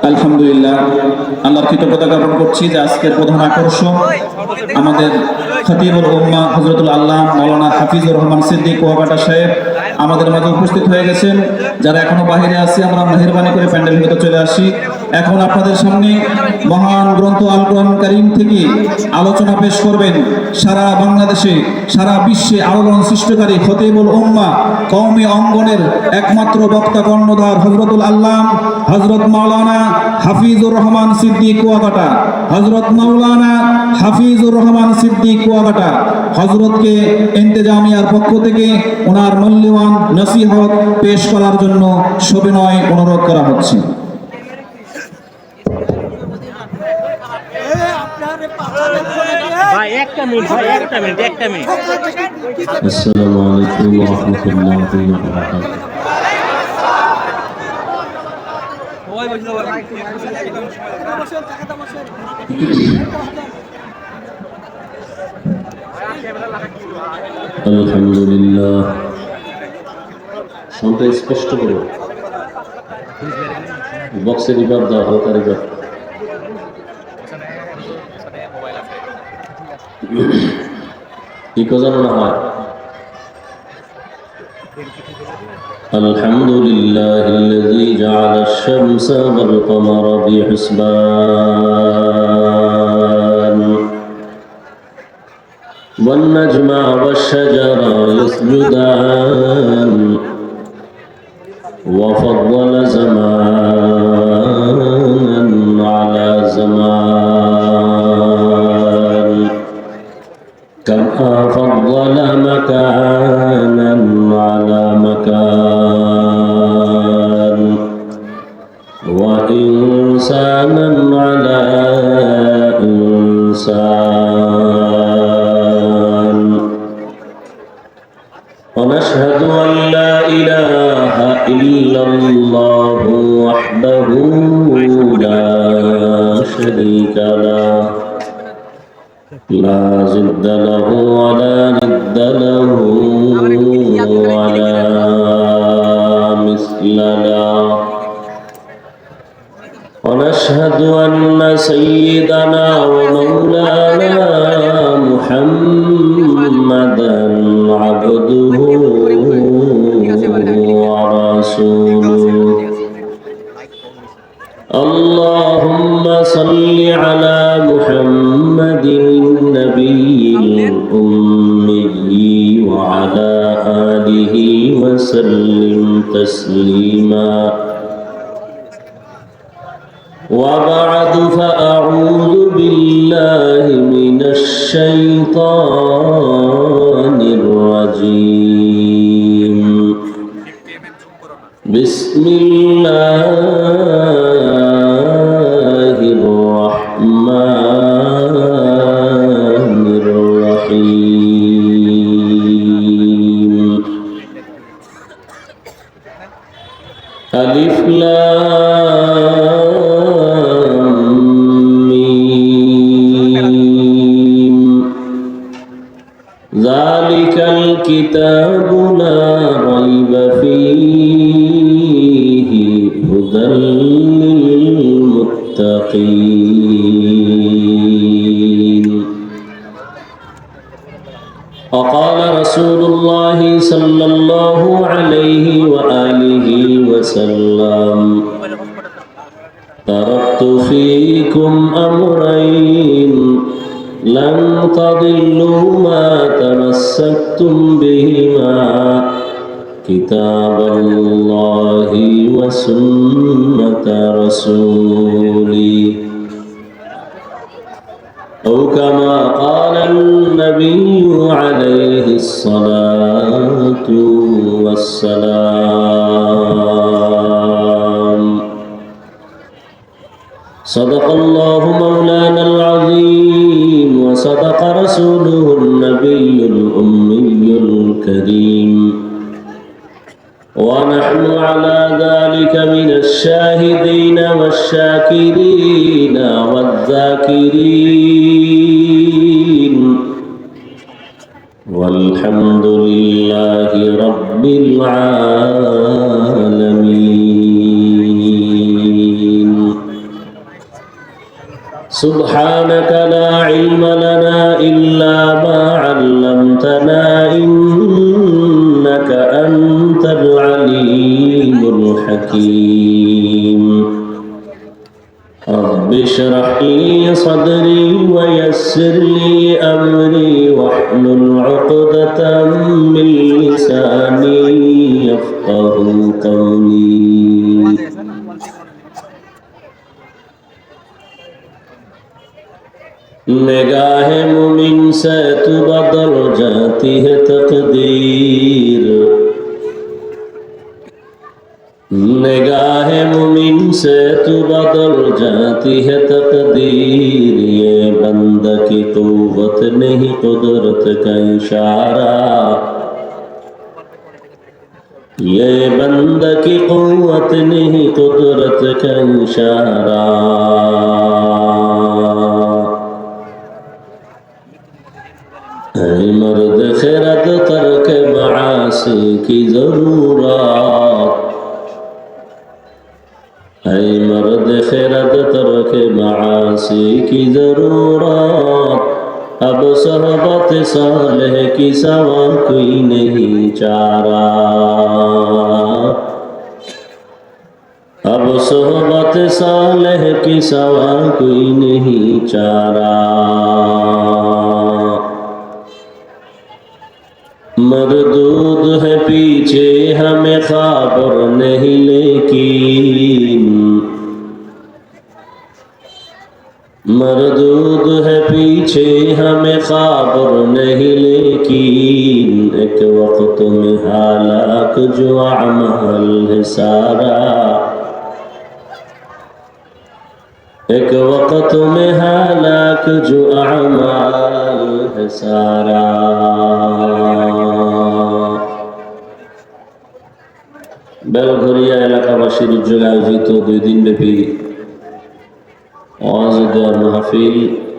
আলহামদুলিল্লাহ, আল্লাহর কৃতজ্ঞতা জ্ঞাপন করছি যে আজকের প্রধান আকর্ষণ আমাদের খতিবুল উম্মাহ হযরতুল আল্লাহ মাওলানা হাফিজুর রহমান সিদ্দিক কুয়াকাটা সাহেব আমাদের মাঝে উপস্থিত হয়ে গেছেন। যারা এখনো বাহিরে আছি, আমরা মেহেরবানি করে প্যান্ডেলের ভিতরে চলে আসি। এখন আপনাদের সামনে মহান গ্রন্থ আল কোরআন কারীম থেকে আলোচনা পেশ করবেন সারা বাংলাদেশে, সারা বিশ্বে আলোড়ন সৃষ্টিকারী খতিবুল উম্মাহ কওমি অঙ্গনের একমাত্র বক্তা কর্ণধার হযরতুল আল্লাহ হযরত মাওলানা হাফিজুর রহমান সিদ্দিক কুয়াকাটা। হযরত মাওলানা হাফিজুর রহমান সিদ্দিক কুয়াকাটা হযরতকে ইন্তেজামিয়ার পক্ষ থেকে ওনার মূল্যবান নসিহত পেশ করার জন্য সবিনয় অনুরোধ করা হচ্ছে। আসসালামু আলাইকুম ওয়া রাহমাতুল্লাহি ওয়া বারাকাতুহু। আলহামদুলিল্লাহ, সাউন্ডটা স্পষ্ট করো, বক্সে রিভার্ব দাও, হালকা রিভার্ব। ইকো যেন না হয়। আলহামদুলিল্লাহিল্লাযী জাআলাশ শামসা ওয়াল কমারা বিহিসবান ওয়ান নাজমা ওয়াশ শাজারা ইয়াসজুদান ওয়া ফাদ্দালা জামানান আলা জামান كما فضل مكانا على مكان وإنسانا على إنسان ونشهد أن لا إله إلا الله وحده لا شريك له لا ضد له ولا ند له ولا مثل له ونشهد أن سيدنا ومولانا محمدا عبده ورسوله اللهم صل على محمد النبي الأمي وعلى آله وسلم تسليما وبعد فأعوذ بالله من الشيطان الرجيم بسم الله الرحمن الرحيم ألف لام ميم ذلك الكتاب لا ريب فيه هدى للمتقين وقال رسول الله صلى الله عليه وآله وسلم تركت فيكم أمرين لن تضلوا ما تمسكتم بهما كتاب الله وسنة رسولي أو كما قال النبي عليه الصلاة والسلام صدق الله مولانا العظيم وصدق رسوله النبي الأمي الكريم ونحن على ذلك من الشاهدين والشاكرين والذاكرين والحمد لله رب العالمين سبحانك لا علم لنا إلا ما علمتنا إنك أنت العليم الحكيم رب اشرح لي صدري ويسر لي أمري واحلل عقدة من لساني يفقه قولي निगाह मुमिन से तू बदल जाती है तकदीर निगाह मुमिन से तू बदल जाती है तकदीर ये बंदा की कुव्वत नहीं कुदरत का इशारा ये बंदा की कुव्वत नहीं कुदरत का इशारा मर्द खिरत तर्क मासी की जरूरत है मर्द खिरत तर्क मासी की जरूरत अब सोहबत सालेह की सवा कोई नहीं चारा अब सोहबत सालेह की सवा कोई नहीं चारा मरदूद है पीछे हमें खबर नहीं लेकिन मरदूद है पीछे हमें खबर नहीं लेकिन एक वक्त में हालाक जो अमल है सारा एक वक्त में हालाक जो अमल है सारा বেলঘরিয়া এলাকাবাসীর উদ্যোগে আয়োজিত 2 দিনব্যাপী ওয়াজ দেওয়ার মাহফিল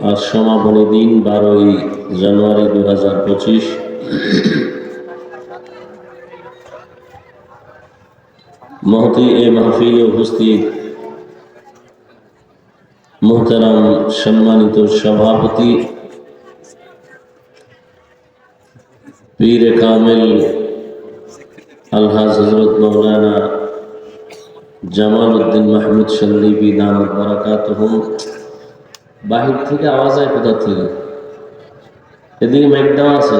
আজ সমাপনী দিন 12 জানুয়ারি 2025 মহতি এই মাহফিলে উপস্থিত মুহতারাম সম্মানিত সভাপতি পীর কামেল আলহাজ হযরত মাওলানা জামাল উদ্দিন মাহমুদ শরীফি দামাত বারাকাতুহুম বাহির থেকে আওয়াজ হয় কোথা থেকে এদিকে মাইক দেওয়া আছে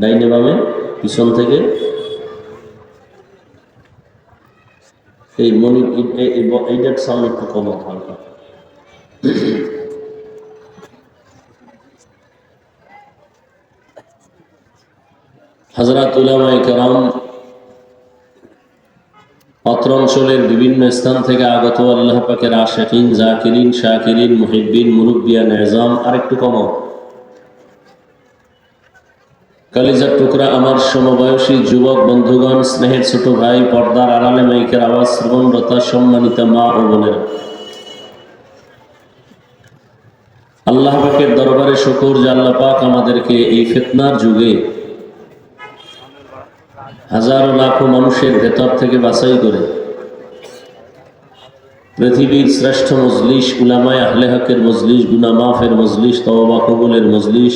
ডাইনে বামে পিছন থেকে এই মনি এইটার সাউন্ড একটু কম হালকা হযরত উলামায়ে কেরাম অত্র অঞ্চলের বিভিন্ন স্থান থেকে আগত আল্লাহ পাকের আশিকিন জাকিরিন শাকিরিন মুহিব্বিন মুরব্বিয়ান এজাম আরেকটু কম কলিজার টুকরা আমার সমবয়সী যুবক বন্ধুগণ স্নেহের ছোট ভাই পর্দার আড়ালে মাইকের আওয়াজ শ্রবণরতা সম্মানিত মা ও বোনেরা আল্লাহ পাকের দরবারে শুকর যে আল্লাহ পাক আমাদেরকে এই ফিতনার যুগে হাজারো লাখো মানুষের ভেতর থেকে বাছাই করে পৃথিবীর শ্রেষ্ঠ মজলিস উলামায়ে আহলে হকের মজলিস গুনাহ মাফের মজলিস তওবা কবুলের মজলিস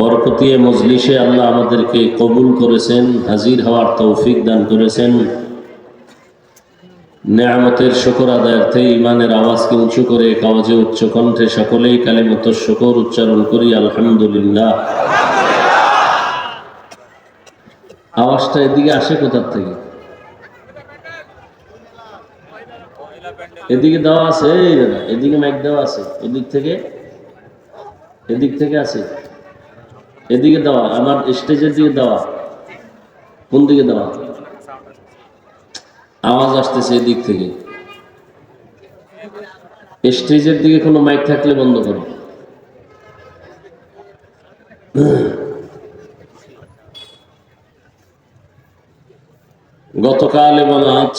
বরকতিয়ে মজলিসে আল্লাহ আমাদেরকে কবুল করেছেন হাজির হওয়ার তৌফিক দান করেছেন নেয়ামতের শুকর আদায়ার্থে ইমানের আওয়াজকে উঁচু করে কাওয়াজে উচ্চ কণ্ঠে সকলেই কালিমাতুশ শুকর উচ্চারণ করি আলহামদুলিল্লাহ আওয়াজটা এদিকে আসে কোথা থেকে এদিকে দেওয়া আছে এই দাদা এদিকে মাইক দেওয়া আছে এদিক থেকে আছে এদিকে দেওয়া আমার স্টেজের দিকে দেওয়া কোন দিকে দেওয়া আওয়াজ আসতেছে এদিক থেকে স্টেজের দিকে কোনো মাইক থাকলে বন্ধ করো গতকাল এবং আজ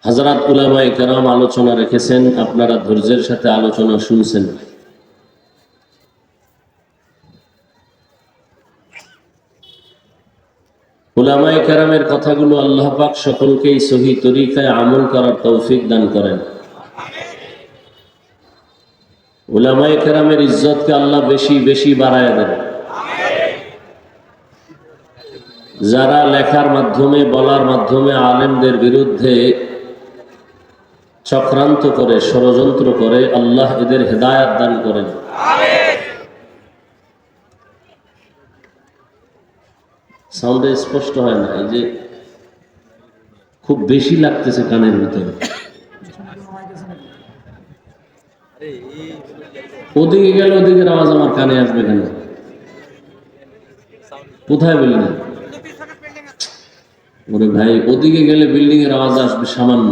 হযরত উলামায়ে কেরাম আলোচনা রেখেছেন আপনারা ধৈর্যের সাথে আলোচনা শুনছেন উলামায়ে কেরামের কথাগুলো আল্লাহ পাক সকলকেই সহি তরিকায় আমল করার তৌফিক দান করেন। উলামায়ে কেরামের ইজ্জতকে আল্লাহ বেশি বেশি বাড়ায় দেন। যারা লেখার মাধ্যমে বলার মাধ্যমে আলেমদের বিরুদ্ধে চক্রান্ত করে ষড়যন্ত্র করে, আল্লাহ এদের হেদায়েত দান করেন। সাউন্ডে স্পষ্ট হয় না, এই যে খুব বেশি লাগতেছে কানের ভিতরে। ওদিকে গেলে ওদিকের আওয়াজ আমার কানে আসবে কেন? কোথায় বিল্ডিং? ওরে ভাই, ওদিকে গেলে বিল্ডিং এর আওয়াজ আসবে সামান্য,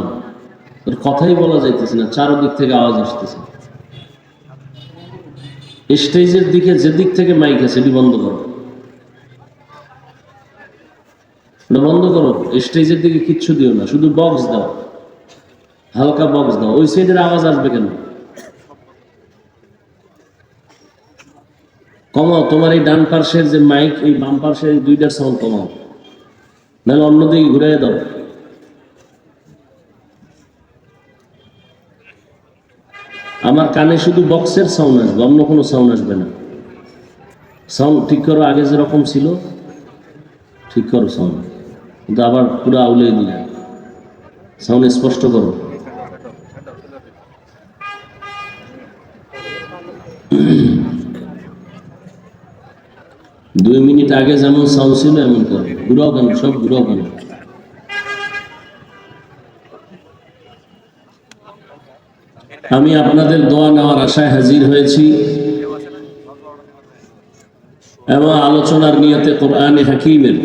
ওর কথাই বলা যাইতেছে না, চারদিক থেকে আওয়াজ আসতেছে। স্টেজের দিকে যেদিক থেকে মাইক আছে এটি বন্ধ করো, বন্ধ করো। স্টেজের দিকে কিচ্ছু দিও না, শুধু বক্স দাও, হালকা বক্স দাও। ওই সাইডের আওয়াজ আসবে কেন? কমাও। তোমার এই ডান পার্শ্বের যে মাইক, এই বাম পার্শ্বের এই দুইটার সাউন্ড কমাও, নাহলে অন্যদিকে ঘুরে দাও। আমার কানে শুধু বক্সের সাউন্ড আসবে, অন্য কোনো সাউন্ড আসবে না। সাউন্ড ঠিক করো, আগে যেরকম ছিল ঠিক করো সাউন্ড, কিন্তু আবার পুরো আউলে দিলে সাউন্ড স্পষ্ট করো। দুই মিনিট আগে যেমন সাউন্ড ছিল এমন করো, ঘুরাও কেন, সব ঘুরাও কেন। আমি আপনাদের দোয়া নেওয়ার আশায় হাজির হয়েছি এবং আলোচনার নিয়তে কোরআনে হাকিমের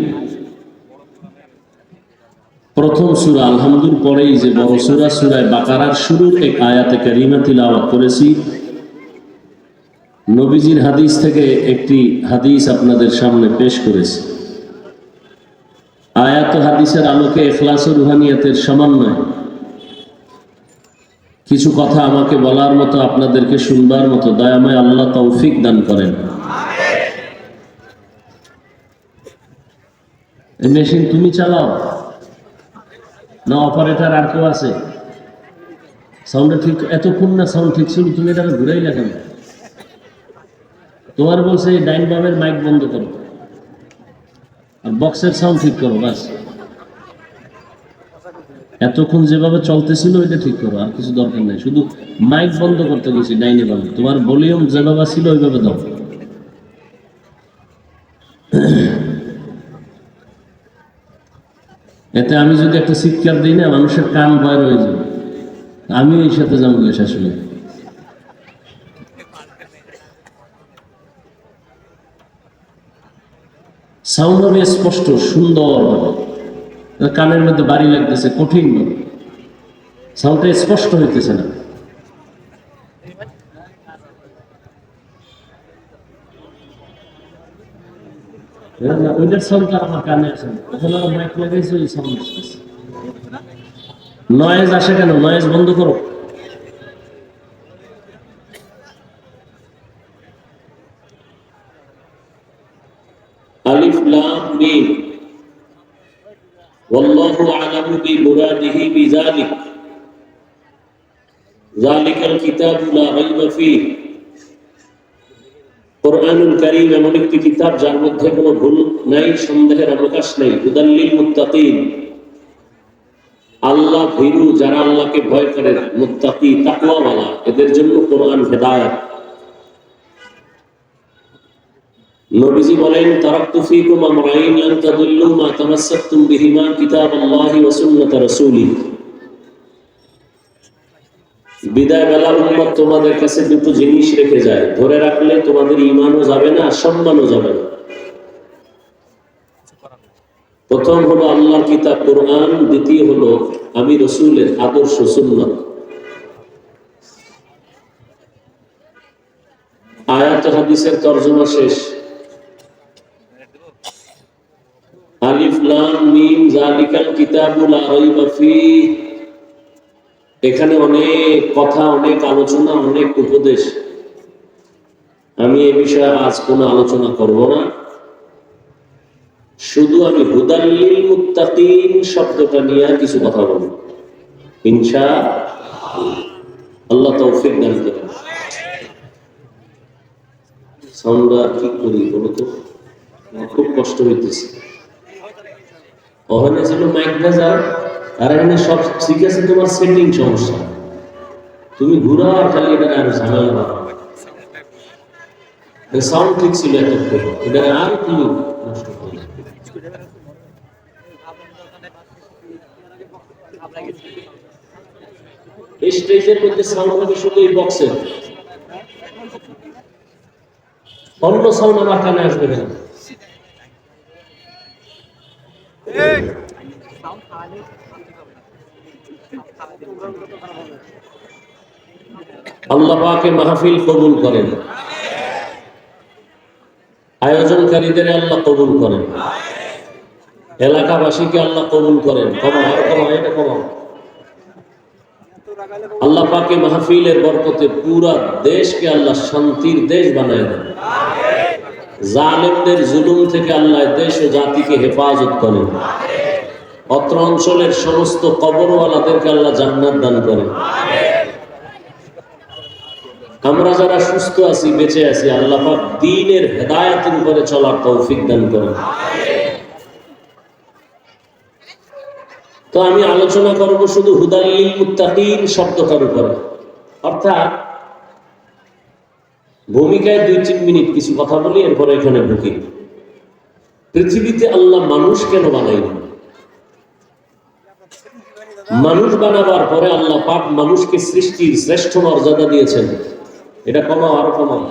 প্রথম সূরা আলহামদুর পরেই যে বড় সূরা সূরা বাকারার শুরুর এক আয়াতে কারিমা তিলাওয়াত করেছি। নবীজির হাদিস থেকে একটি হাদিস আপনাদের সামনে পেশ করেছি। আয়াত ও হাদিসের আলোকে ইখলাস ও রুহানিয়াতের সমন্বয়ে কিছু কথা আমাকে বলার মতো, আপনাদেরকে শুনবার মতো দয়াময় আল্লাহ তৌফিক দান করেন। এই মেশিন তুমি চালাও না অপারেটর আর কেউ আছে? সাউন্ডটা ঠিক এতক্ষণ না সাউন্ড ঠিক ছিল, তুমি এটা ঘুরাই লেখেন। তোমার বলছে এই ডাইন বামের মাইক বন্ধ করো আর বক্সের সাউন্ড ঠিক করো, বাস। এতক্ষণ যেভাবে চলতেছিল ওইটা ঠিক করো, আর কিছু দরকার নাই। শুধু মাইক বন্ধ করতে গেছি ডাইনে বামে, তোমার ভলিউম যেভাবে ছিল ওইভাবে দাও। এতে আমি যদি একটা চিৎকার দিই না, মানুষের কান ভয় রয়ে যাবে, আমিও এই সাথে যাবো আসলে। সাউন্ড হবে স্পষ্ট সুন্দর, কানের মধ্যে বাড়ি লাগতেছে কঠিন, সাউন্ডটা স্পষ্ট হইতেছে না। ওইটার সাউন্ডটা আমার কানে আসে না, ওখানে আমার মাইক লাগাইছে, ওই সাউন্ড আসতেছে। নয়েজ আসে কেন? নয়েজ বন্ধ করো। আলিফ লাম মিম ওয়াল্লাহু আ'লামু বিমুরাদিহি বিযালিক যালিকাল কিতাবু লা রাইবা ফীহ। কোরআনুল কারীম এমন একটি কিতাব যার মধ্যে কোনো ভুল নাই, সন্দেহের অবকাশ নেই। হুদাল লিল মুত্তাকিন, আল্লাহ ভীরু যারা আল্লাহকে ভয় করে, মুত্তাকি তাকওয়াওয়ালা, এদের জন্য কোরআন হেদায়েত। নবীজি বলেন, তারাকতু ফীকুম আমরাইন লান তাদুল্লু মা তামাসসাকতুম বিহিমা কিতাবাল্লাহি ওয়া সুন্নাত রাসূলি। বিদায় বেলা উম্মত তোমাদের কাছে দুটো জিনিস রেখে যায়, ধরে রাখলে তোমাদের ঈমানও যাবে না, সম্মানও যাবে না। প্রথম হলো আল্লাহর কিতাব কোরআন, দ্বিতীয় হলো আমি রাসূলের আদর্শ সুন্নাত। আয়াত হাদিসের তরজমা শেষ। আলিফ লাম মিম যালিকাল কিতাবু লা রাইবা ফীহ, এখানে অনেক কথা, অনেক আলোচনা, অনেক উপদেশ। আমি এই বিষয়ে আজ কোনো আলোচনা করব না, শুধু আমি হুদাল লিল মুত্তাকিন শব্দটা নিয়ে কিছু কথা বলবো ইনশাআল্লাহ। তৌফিক দান করেন। সাউন্ডটা কি করি বলো তো, আমার খুব কষ্ট হইতেছে। ওখানে ছিল মাইক বাজার, আর এখানে সব ঠিক আছে, তোমার সেটিং সমস্যা, তুমি ঘুরা আর খালি এটা আর ঝামেলা। সাউন্ড ঠিক ছিল এতক্ষণ, এটা আর তুমি নষ্ট করলে। এই স্টেজের মধ্যে সাউন্ড হবে শুধু এই বক্সের, অন্য সাউন্ড আমার কানে আসবে না। আল্লাহ পাকে মাহফিল কবুল করেন, আয়োজনকারীদের আল্লাহ কবুল করেন, এলাকাবাসীকে আল্লাহ কবুল করেন। আল্লাহ পাকে মাহফিলের বরকতে পুরা দেশকে আল্লাহ শান্তির দেশ বানায় দেন। জালেমদের জুলুম থেকে আল্লাহ দেশ ও জাতিকে হেফাজত করেন। অত্র অঞ্চলের সমস্ত কবরওয়ালাদেরকে আল্লাহ জান্নাত দান করেন। আমরা যারা সুস্থ আছি, বেঁচে আছি, আল্লাহ পাক দ্বীনের হেদায়েতের উপরে চলার তৌফিক দান করেন। তো আমি আলোচনা করব শুধু হুদাল লিল মুত্তাকিন শব্দটার উপরে, অর্থাৎ ভূমিকায় 2-3 মিনিট কিছু কথা বলি, এরপরে এখানে ঢুকি। পৃথিবীতে আল্লাহ মানুষ কেন বানাইলেন? মানুষ বানাবার পরে আল্লাহ পাক মানুষকে সৃষ্টির শ্রেষ্ঠ মর্যাদা দিয়েছেন। এটা কমাও, আরো কমাও।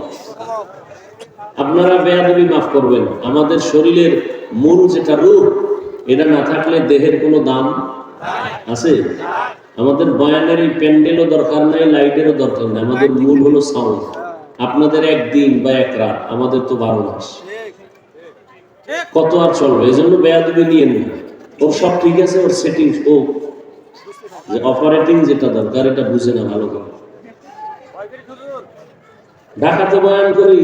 আপনারা বেয়াদবি মাফ করবেন, আমাদের শরীরের মূল যেটা রূপ, এটা না থাকলে দেহের কোনো দাম আছে? আমাদের বয়ানের এই প্যান্ডেলও দরকার নাই, লাইটেরও দরকার নাই, আমাদের মূল হলো সাউন্ড। আপনাদের একদিন বা এক রাত, আমাদের তো 12 মাস, কত আর চলবে? এই জন্য বেয়াদবি নিয়ে নিন। ওর সব ঠিক আছে, ওর সেটিং, ও যে অপারেটিং যেটা দরকার এটা বুঝে না ভালো করে। ঢাকাতে বয়ান করি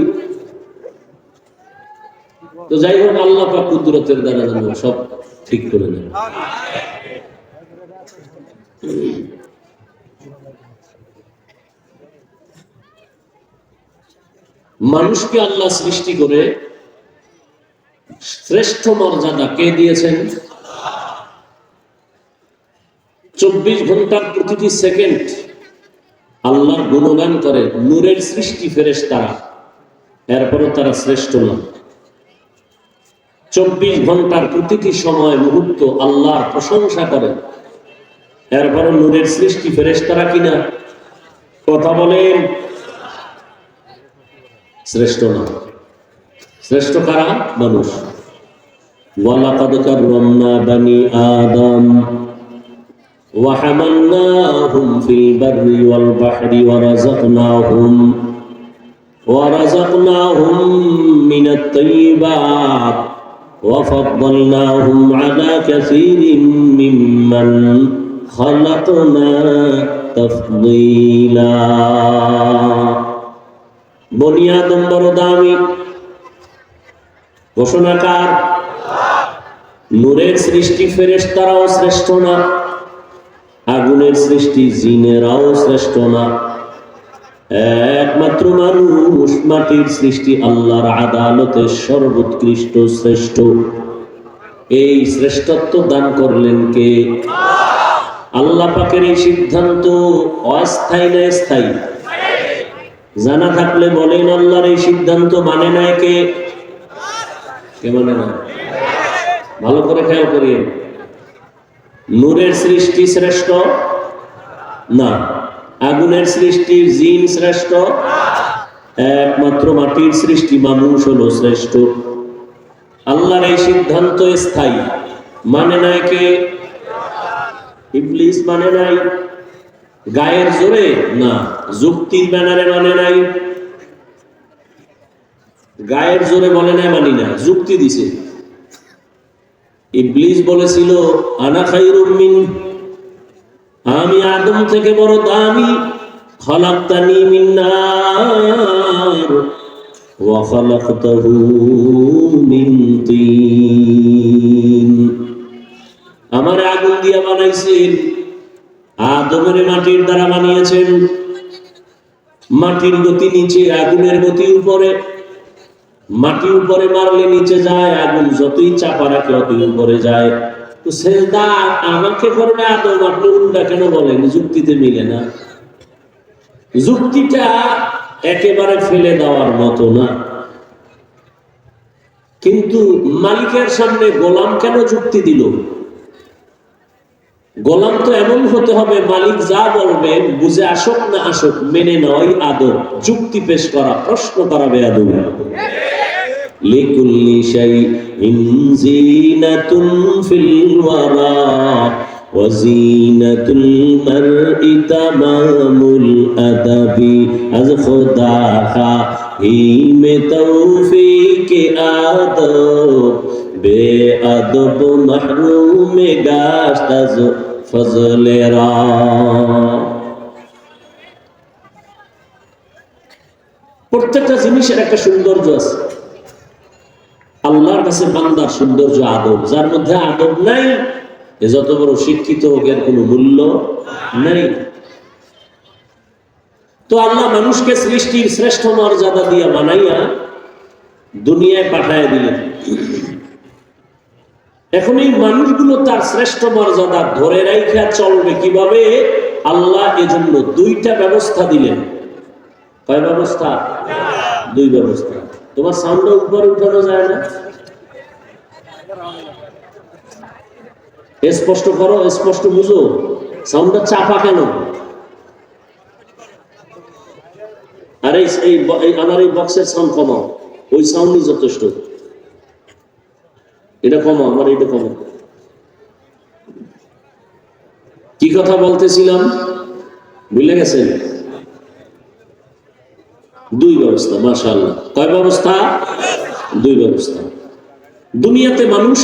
তো যাই হোক, আল্লাহ পাক কুদরতের দ্বারা যেন সব ঠিক করে দেন। মানুষকে আল্লাহ সৃষ্টি করে শ্রেষ্ঠ মর্যাদা কে দিয়েছেন? 24 ঘন্টার প্রতিটি সেকেন্ড আল্লাহর গুণগান করে নূরের সৃষ্টি ফেরেশতারা, এরপরও তারা শ্রেষ্ঠ না। 24 ঘন্টার প্রতিটি সময় মুহূর্ত আল্লাহর প্রশংসা করে, এরপরও নূরের সৃষ্টি ফেরেশতারা কিনা? কথা বলেন, শ্রেষ্ঠ না। শ্রেষ্ঠ কারা? মানুষ। ওয়ালাকাদ কাররামনা বানি আদম ওয়া হামালনাহুম ফিল বাররি ওয়াল বাহরি ওয়া রাযাকনাহুম মিনাত তাইয়্যিবাত ওয়া ফাদ্দালনাহুম আলা কাসীরিন মিম্মান খালাকনা তাফদীলা। বনি আদম বড় দামি। ঘোষণাকার নূরের সৃষ্টি ফেরেশতারাও শ্রেষ্ঠ না, আগুনের সৃষ্টি জিনেরাও শ্রেষ্ঠ না, একমাত্র মানুষ মাটির সৃষ্টি আল্লাহর আদালতে সর্বোৎকৃষ্ট শ্রেষ্ঠ। এই শ্রেষ্ঠত্ব দান করলেন কে? আল্লাহ পাকের এই সিদ্ধান্ত অস্থায়ী না স্থায়ী? জানা থাকলে বলেন, আল্লাহর এই সিদ্ধান্ত মানে নাই কে? কে মানে না? ভালো করে খেয়াল করিয়ে। নূরের সৃষ্টি শ্রেষ্ঠ না, আগুনের সৃষ্টি জিন শ্রেষ্ঠ, একমাত্র মাটির সৃষ্টি মানুষ হলো শ্রেষ্ঠ। আল্লাহর এই সিদ্ধান্ত স্থায়ী, মানে নাই কে? ইবলিস মানে নাই, গায়ের জোরে না, যুক্তির ব্যানারে মানে নাই। গায়ের জোরে বলে নাই, মানি না, যুক্তি দিছে। ইবলিস বলেছিল আনা খায়রুম মিন, আমি আদম থেকে বড় দামি, খলাকতানি মিন নার, وخلقته من طين আমার আগুন দিয়া বানাইছেন, আদমের মাটির দ্বারা বানিয়েছেন। মাটির গতি নিচে, আগুনের গতি উপরে। মাটি উপরে মারলে নিচে যায়, আগুন যতই চাপা রাখে অতই উপরে যায়। তো সেজদা আমাকে করবে আদম, আপনি উল্টা কেন বলেন? যুক্তিতে মিলে না। যুক্তিটা একেবারে ফেলে দেওয়ার মতো না। কিন্তু মালিকের সামনে গোলাম কেন যুক্তি দিল? গোলাম তো এমন হতে হবে, মালিক যা বলবেন বুঝে আসুক না আসুক মেনে নয় আদব। যুক্তি পেশ করা, প্রশ্ন করা বেয়াদব। লিকুল্লি শাইইন যিনাতুন ফিল ওয়ারা ওয়া যিনাতুল মারই তামামুল আদাবি আজ খুদা হিমে তৌফিকে আদব বেআদব মাহরুমে গাশত আজ ফজলেরা। প্রত্যেকটা জিনিসের একটা সৌন্দর্য আছে। আল্লাহর কাছে বান্দার সৌন্দর্য আদব। যার মধ্যে আদব নাই, এ যত বড় শিক্ষিত হোক এর কোনো মূল্য নাই। তো আল্লাহ মানুষকে সৃষ্টির শ্রেষ্ঠ মর্যাদা দিয়ে বানাইয়া দুনিয়ায় পাঠায় দিলেন। এখন এই মানুষগুলো তার শ্রেষ্ঠ মর্যাদা ধরে রাখা চলবে কিভাবে? আল্লাহ এজন্য দুইটা ব্যবস্থা দিলেন। কয় ব্যবস্থা? দুই ব্যবস্থা। তোমার সাউন্ডটা উপরে উঠানো যায় না? স্পষ্ট করো, স্পষ্ট বুঝো। সাউন্ডটা চাপা কেন? আরে আমার এই বক্সের সাউন্ড কমাও, ওই সাউন্ডই যথেষ্ট। এটা কমাও, আমার এটা কমাও। কি কথা বলতেছিলাম ভুলে গেছেন? দুই ব্যবস্থা। মাশাআল্লাহ। কয় ব্যবস্থা? দুই ব্যবস্থা। দুনিয়াতে মানুষ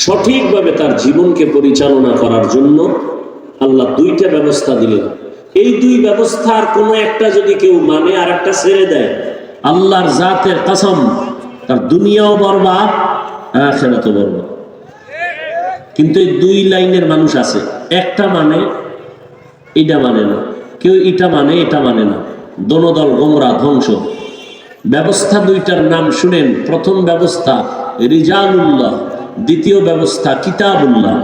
সঠিকভাবে তার জীবনকে পরিচালনা করার জন্য আল্লাহ দুইটা ব্যবস্থা দিলেন। এই দুই ব্যবস্থার কোন একটা যদি কেউ মানে আর একটা ছেড়ে দেয়, আল্লাহর জাতের কসম, তার দুনিয়াও বরবাদ, আখিরাতও বরবাদ। কিন্তু এই দুই লাইনের মানুষ আছে, একটা মানে এটা মানে না, কেউ এটা মানে এটা মানে না। দোনো দল গোমরা, ধ্বংস। ব্যবস্থা দুইটার নাম শুনেন। প্রথম ব্যবস্থা রিজালুল্লাহ, দ্বিতীয় ব্যবস্থা কিতাবুল্লাহ।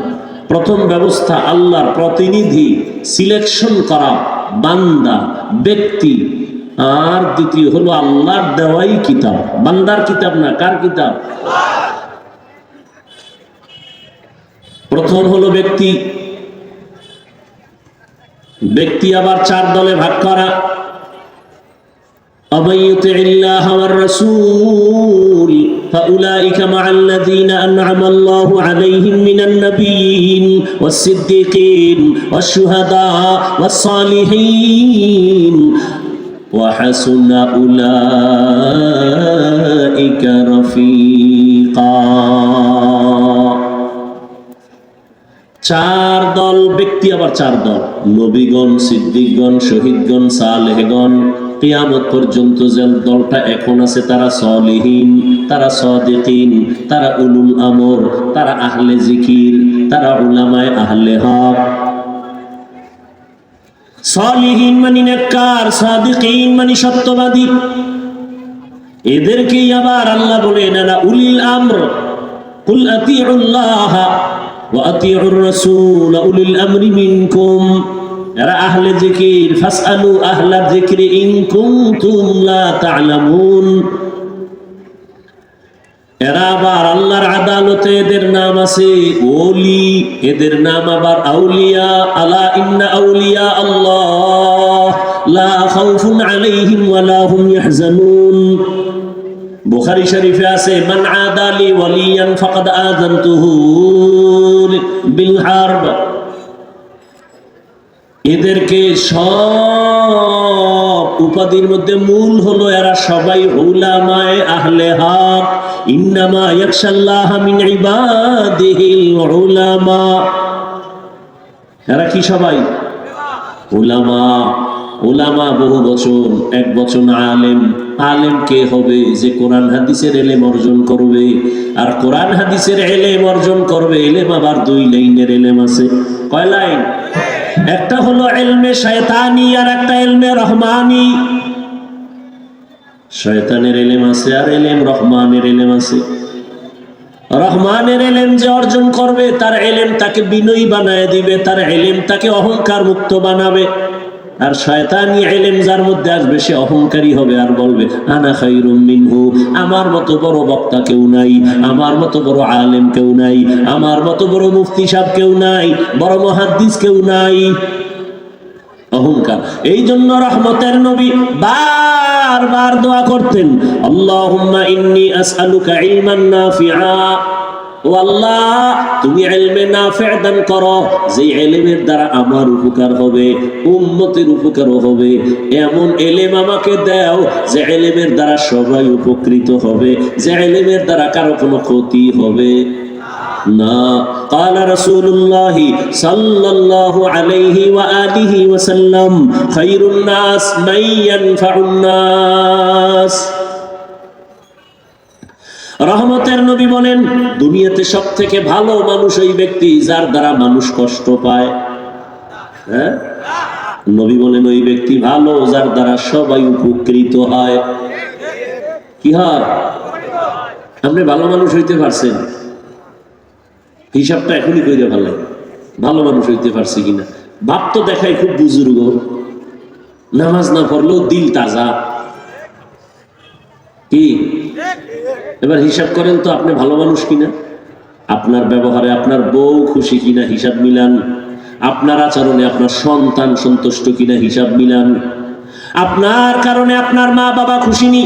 প্রথম ব্যবস্থা আল্লাহর প্রতিনিধি সিলেকশন করা বান্দা, ব্যক্তি। আর দ্বিতীয় হলো আল্লাহর দেওয়াই কিতাব। বান্দার কিতাব না, কার কিতাব? প্রথম হলো ব্যক্তি। ব্যক্তি আবার চার দলে ভাগ করা। ومن يطع الله والرسول فأولئك مع الذين أنعم الله عليهم من النبيين والصديقين والشهداء والصالحين وحسن أولئك رفيقا। চার দল ব্যক্তি, আবার চার দল নবীগণ, সিদ্দিকগণ, শহীদগণ, সালেহগণ। কিয়ামত পর্যন্ত যে দলটা এখন আছে তারা সলিহিন, তারা সাদিকিন, তারা উলুল আমর, তারা আহলে জিকির, তারা উলামায়ে আহলে হক। সলিহিন মানে নেককার, সাদিকিন মানে সত্যবাদী। এদেরকেই আবার আল্লাহ বলেন আলা উলিল আমর কুল আতিউল্লাহ ওয়া আতিউর রাসূল উলিল আমরি মিনকুম। এরা আহলে জিকির। ফাসআলু আহলা যিকরি ইন কুনতুম লা তা'লামুন। এরা আবার আল্লাহর আদালতে এদের নাম আছে ওলি, এদের নাম আবার আউলিয়া। আলা ইন্না আউলিয়া আল্লাহ লা খাউফুন আলাইহিম ওয়া লা হুম ইয়াহজানুন। বুখারী শরীফে আছে মান আদালি ওয়ালিয়ান ফাকাদ আযানতুহু বিল হারব। এদেরকে সব উপাধির মধ্যে মূল হলো এরা সবাই উলামায়ে আহলে হক। ইন্নামা ইয়াখশাল্লাহ মিন ইবাদিহিল উলামা। এরা কি সবাই? উলামা। উলামা বহু বচন, এক বচন আলেম। আলেম কে হবে? যে কোরআন হাদিসের এলেম অর্জন করবে। আর কোরআন হাদিসের এলেম অর্জন করবে, এলেম আবার দুই লাইনের এলেম আছে। কয় লাইন? একটা হলো ইলমে শয়তানি, আর একটা ইলমে রহমানি। শয়তানের এলেম আছে আর এলেম রহমানের এলেম আছে। রহমানের এলেম যে অর্জন করবে, তার এলেম তাকে বিনয়ী বানায় দিবে, তার এলেম তাকে অহংকার মুক্ত বানাবে। আর শয়তানি এলেম যার মধ্যে আসবে, সে অহংকারী হবে আর বলবে আনা খায়রুম মিনহু, আমার মতো বড় বক্তা কেউ নাই, আমার মতো বড় আলেম কেউ নাই, আমার মতো বড় মুফতি সাহেব কেউ নাই, বড় মুহাদ্দিস কেউ নাই। অহংকার। এই জন্য রহমতের নবী বারবার দোয়া করতেন, আল্লাহুম্মা ইন্নী আসআলুকা ইলমান নাফিআ। ও আল্লাহ, তুমি ইলমে নাফি' দান করো, যে ইলমের দ্বারা আমার উপকার হবে, উম্মতের উপকারও হবে। এমন ইলম আমাকে দাও যে ইলমের দ্বারা সবাই উপকৃত হবে, যে ইলমের দ্বারা কারো কোনো ক্ষতি হবে না। قال رسول الله صلى الله عليه وآله وسلم خير الناس من ينفع الناس। রহমতের নবী বলেন, দুনিয়াতে সব থেকে ভালো মানুষ ওই ব্যক্তি যার দ্বারা মানুষ কষ্ট পায়। হ্যাঁ, নবী বলেন ওই ব্যক্তি ভালো যার দ্বারা সবাই উপকৃত হয়। কি হয়? আপনি ভালো মানুষ হইতে পারছেন? হিসাবটা এখনই কইরে ভালো, ভালো মানুষ হইতে পারছি কিনা। বাপ তো দেখায় খুব বুজুর্গ, নামাজ না পড়লেও দিল তাজা। কি এবার হিসাব করেন তো আপনি ভালো মানুষ কিনা। আপনার ব্যবহারে আপনার বউ খুশি কিনা হিসাব মিলান, আপনার আচরণে আপনার সন্তান সন্তুষ্ট কিনা হিসাব মিলান, আপনার কারণে আপনার মা বাবা খুশি নি,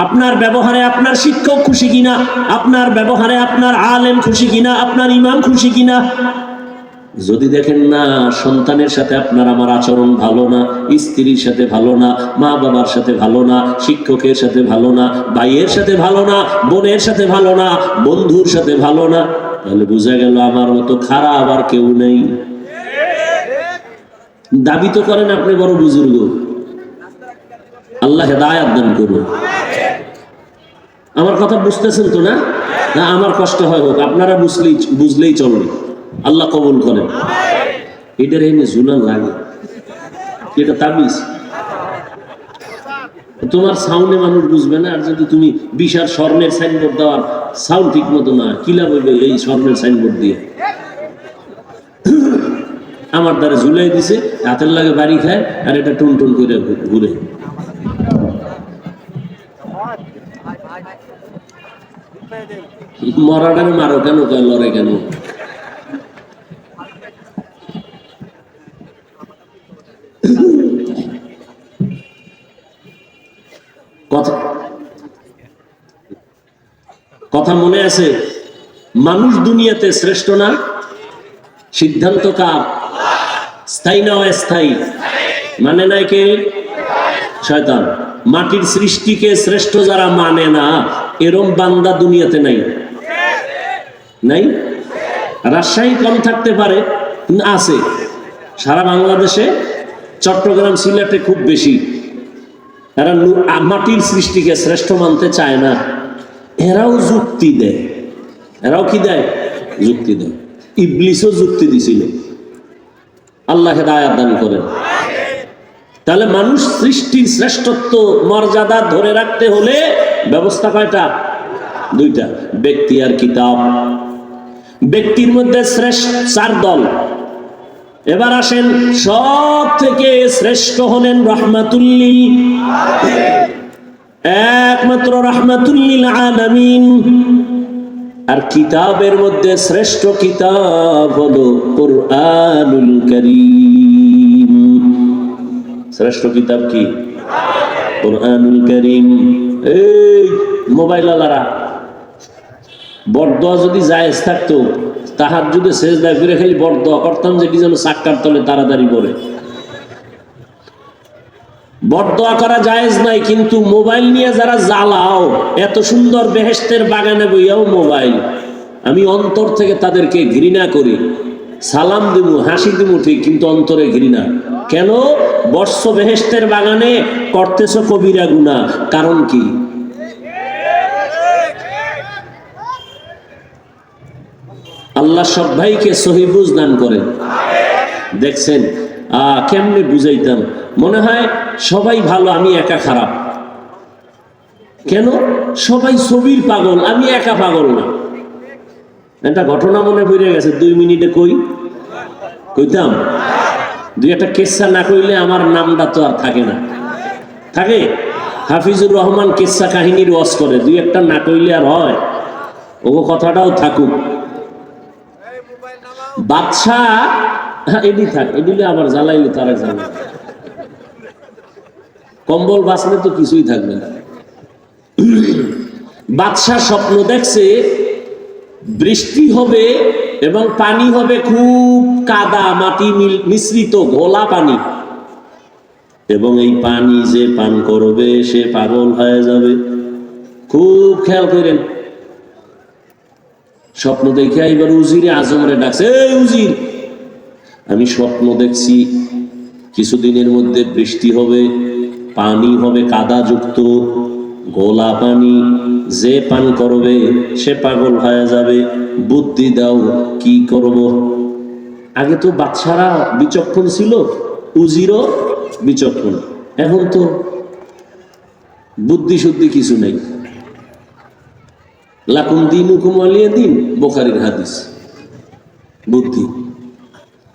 আপনার ব্যবহারে আপনার শিক্ষক খুশি কিনা, আপনার ব্যবহারে আপনার আলেম খুশি কিনা, আপনার ইমাম খুশি কিনা। যদি দেখেন না সন্তানের সাথে আপনার আমার আচরণ ভালো না, স্ত্রীর সাথে ভালো না, মা বাবার সাথে ভালো না, শিক্ষকের সাথে ভালো না, ভাইয়ের সাথে ভালো না, বোনের সাথে ভালো না, বন্ধুর সাথে ভালো না, তাহলে বোঝা গেল আমার মতো খারাপ আবার কেউ নেই। দাবি তো করেন আপনি বড় বুজুর্গ, আল্লাহ হেদায়েত দান করুন। আমার কথা বুঝতেছেন তো না? না আমার কষ্ট হয় হোক, আপনারা বুঝলেই চলবে, আল্লাহ কবুল করেন। এটার এনে ঝুলান লাগে, এটা তাবিজ। তোমার সাউন্ডে মানুষ বুঝবে না, আর যদি তুমি বিশাল স্বর্ণের সাইনবোর্ড দেওয়ার সাউন্ড ঠিক মতো না, কিলা বলবে এই স্বর্ণের সাইনবোর্ড দিয়ে। আমার দ্বারা ঝুলাই দিছে, হাতের লাগে বাড়ি খায়, আর এটা টুন টুন করে ঘুরে। মরাটার মারো কেন, লড়ে কেন? কথা মনে আছে? মানুষ দুনিয়াতে শ্রেষ্ঠ না? সিদ্ধান্ত কার? স্থায়ী না অস্থায়ী? মানে নাই কে? শয়তান। মাটির সৃষ্টিকে শ্রেষ্ঠ যারা মানে না, এরম বান্দা দুনিয়াতে নাই। নাই? রাজশাহী কম থাকতে পারে, কিন্তু আছে। সারা বাংলাদেশে চট্টগ্রাম সিলেটে খুব বেশি। এরা মাটির সৃষ্টিকে শ্রেষ্ঠ মানতে চায় না, এরাও যুক্তি দেয়। এরাও কি দেয়? যুক্তি দেয়। ইবলিসও যুক্তি দিছিল। আল্লাহ হেদায়েত দান করেন। তাহলে মানুষ সৃষ্টির শ্রেষ্ঠত্ব মর্যাদা ধরে রাখতে হলে ব্যবস্থা কয়টা? দুইটা, ব্যক্তি আর কিতাব। ব্যক্তির মধ্যে শ্রেষ্ঠ 4 দল। এবার আসেন, সব থেকে শ্রেষ্ঠ হলেন রাহমাতুল লিল, একমাত্র রাহমাতুল লিল আলামিন। আর কিতাবের মধ্যে শ্রেষ্ঠ কিতাব হলো কুরআনুল কারীম। শ্রেষ্ঠ কিতাব কি? কুরআনুল কারীম। এই মোবাইল আলারা, বরদোয়া যদি জায়েজ থাকতো, তাহাজ্জুদে সেজদা করে খালি বরদোয়া করতাম যে কি যেন চাক্কার তলে তাড়াতাড়ি পড়ে। বরদোয়া করা জায়েজ নাই, কিন্তু মোবাইল নিয়ে যারা জ্বালাও, এত সুন্দর বেহেশতের বাগানে বইয়াও মোবাইল, আমি অন্তর থেকে তাদেরকে ঘৃণা করি। সালাম দিব, হাসি দিব ঠিক, কিন্তু অন্তরে ঘৃণা। কেন বর্ষ বেহেশতের বাগানে করতেছ কবিরা গুনাহ? কারণ কি? আল্লাহ সব ভাইকে সহি বুঝ দান করেন। দেখছেন কেমনে বুঝাইতাম, মনে হয় সবাই ভালো, আমি একা খারাপ। কেন? সবাই ছবির পাগল, আমি একা পাগল না। একটা ঘটনা মনে পড়ে গেছে, 2 মিনিটে কইতাম। দুই একটা কেসা না কইলে আমার নামটা তো আর থাকে না। থাকে? হাফিজুর রহমান কেসা কাহিনীর ওয়াজ করে, 2 একটা না কইলে আর হয়? ও কথাটাও থাকুক। বাদশাহ, এডি থাক, এডিলে আবার জ্বালাইলে তারা জানে, কম্বল বাঁচলে তো কিছুই থাকবে না। বাদশাহ স্বপ্ন দেখছে বৃষ্টি হবে এবং পানি হবে খুব কাদা মাটি মিশ্রিত ঘোলা পানি, এবং এই পানি যে পান করবে সে পাগল হয়ে যাবে। খুব খেয়াল করেন। স্বপ্ন দেখে এবার উজিরে আজমরে ডাকছে, এই উজির, আমি স্বপ্ন দেখছি কিছুদিনের মধ্যে বৃষ্টি হবে, পানি হবে কাদা যুক্ত গোলা পানি, যে পান করবে সে পাগল হয়ে যাবে, বুদ্ধি দাও কি করব। আগে তো বাচ্চারা বিচক্ষণ ছিল, উজিরও বিচক্ষণ, এখন তো বুদ্ধি শুদ্ধি কিছু নেই। লাকুম দীনুকুম ওয়ালিয়া দীন, বুখারীর হাদিস। বুদ্ধি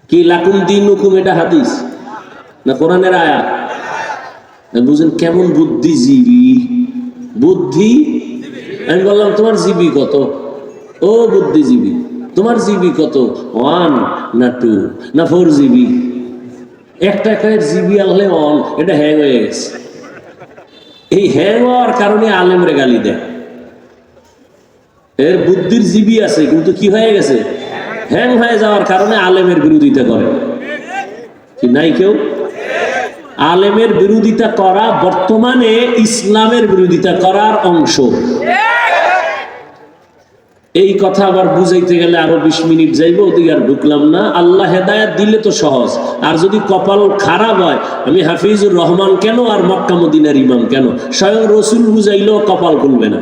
কি? লাকুম দীনুকুম এটা হাদিস না কোরআনের আয়াত? বুঝেন কেমন বুদ্ধিজীবী, বুদ্ধি। আমি বললাম তোমার জিবি কত? ও বুদ্ধিজীবী, তোমার জিবি কত? 1 না 2 না 4 জিবি? একটা জিবি আনলে অন, এটা হ্যাং হয়ে গেছে। এই হ্যাং হওয়ার কারণে আলেমরে গালি দেয়। এর বুদ্ধির জিবি আছে কিন্তু কি হয়ে গেছে? হ্যাং হয়ে যাওয়ার কারণে আলেমের বিরোধিতা করে। কি নাই কেউ? আলেমের বিরোধিতা করা বর্তমানে ইসলামের বিরোধিতা করার অংশ। এই কথা আবার বুঝাইতে গেলে আরো 20 মিনিট যাইব, ওদিকে আর ঢুকলাম না। আল্লাহ হেদায়েত দিলে তো সহজ, আর যদি কপাল খারাপ হয়, আমি হাফিজুর রহমান কেন আর মক্কা মদিনার ইমাম কেন, স্বয়ং রসুল বুঝাইলেও কপাল খুলবে না।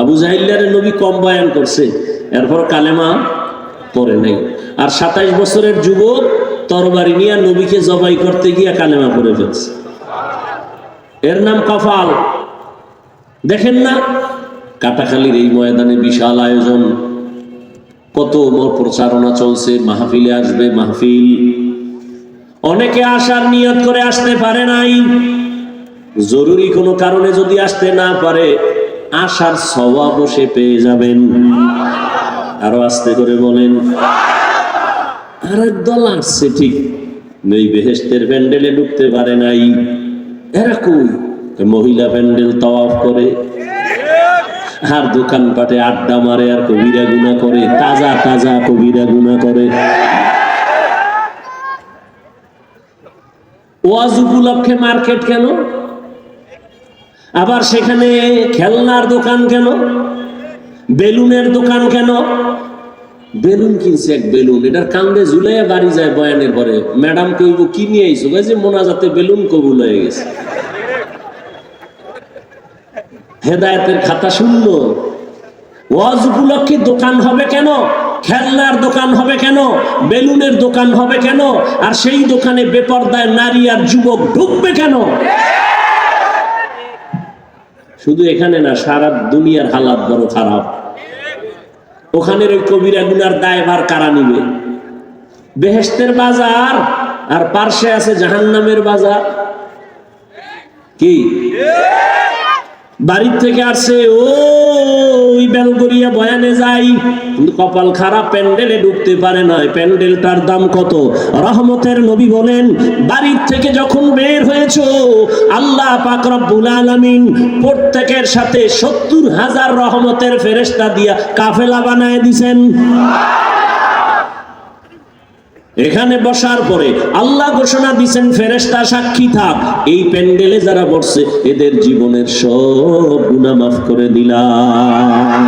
আবু জাহিল্লারে নবী কম বয়ান করছে, এরপর কালেমা পড়ে নাই। আর 27 বছরের যুবক তরবারি নিয়ে নবীকে জবাই করতে গিয়ে কালেমা পড়ে ফেলছে। এর নাম কপাল। দেখেন না কাটাখালীর এই ময়দানে বিশাল আয়োজন, কত প্রচারণা চলছে, মাহফিলে আসবে, মাহফিল। অনেকে আসার নিয়ত করে আসতে পারে নাই, জরুরি কোনো কারণে যদি আসতে না পারে, আসার সওয়াব সে পেয়ে যাবেন। আরো আস্তে করে বলেন। আর একদল আসছে ঠিক এই বেহেশতের প্যান্ডেলে ঢুকতে পারে নাই, এরা কই? মহিলা প্যান্ডেল তাওয়াফ করে, আর দোকানপাটে আড্ডা মারে, আর কবিরা গুনাহ করে, তাজা তাজা কবিরা গুনাহ করে। ওয়াজ উপলক্ষে মার্কেট কেন? আবার সেখানে খেলনার দোকান কেন? বেলুনের দোকান কেন? বেলুন কিনছে এক বেলুন, এটার কান্দে ঝুলাইয়া বাড়ি যায় বয়ানের পরে, ম্যাডাম কইব কি নিয়ে আইছো? যে মোনাজাতে বেলুন কবুল হয়ে গেছে। হেদায়েতের খাতা শূন্য। ওয়াজ উপলক্ষে দোকান হবে কেন? খেলনার দোকান হবে কেন? বেলুনের দোকান হবে কেন? আর সেই দোকানে বেপরদায় নারী আর যুবক ঢুকবে কেন? শুধু এখানে না, সারা দুনিয়ার হালাত বড় খারাপ। ওখানের ওই কবিরা গুনার দায়ভার কারা নিবে? বেহেশতের বাজার আর পার্শ্বে আছে জাহান্নামের বাজার। কি বাড়ির থেকে আসছে ওই বেলগরিয়া বয়ানে যাই, কিন্তু কপাল খারাপ, প্যান্ডেলে ঢুকতে পারে না। প্যান্ডেলটার দাম কত? রহমতের নবী বলেন, বাড়ির থেকে যখন বের হয়েছো, আল্লাহ পাক রব্বুল আলামিন প্রত্যেকের সাথে 70,000 রহমতের ফেরেশতা দিয়া কাফেলা বানায় দিছেন। এখানে বসার পরে আল্লাহ ঘোষণা দিচ্ছেন, ফেরেশতা সাক্ষী থাক, এই প্যান্ডেলে যারা বসছে এদের জীবনের সব গুনাহ মাফ করে দিলাম।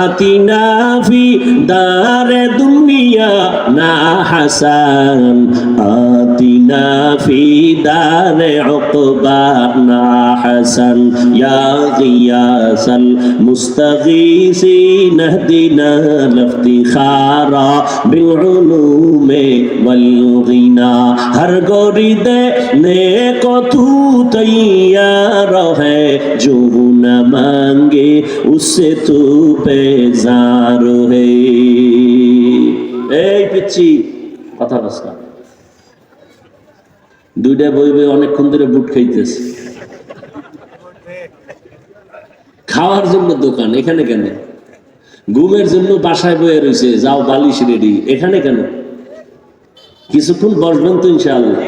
আতিনা ফি দারে দুনিয়া না হাসান আতিনা ফি দারে উকবা না হাসান ইয়া গিয়াসাল মুস্তাগীসিন ইহদিনা লিফতিখারা বিল উলুমি ওয়াল গিনা हर गोरिदे नेको तू तैयार है जो न मांगे उससे तू बेजार है এই পিচ্ছি কথা বলছ দুইটা বইবে অনেকক্ষণ ধরে বুট খাইতেছে খাওয়ার জন্য দোকান এখানে কেন ঘুমের জন্য বাসায় বয়ে রয়েছে যাও বালিশ রেডি এখানে কেন কিছুক্ষণ বসবেন তো ইনশাআল্লাহ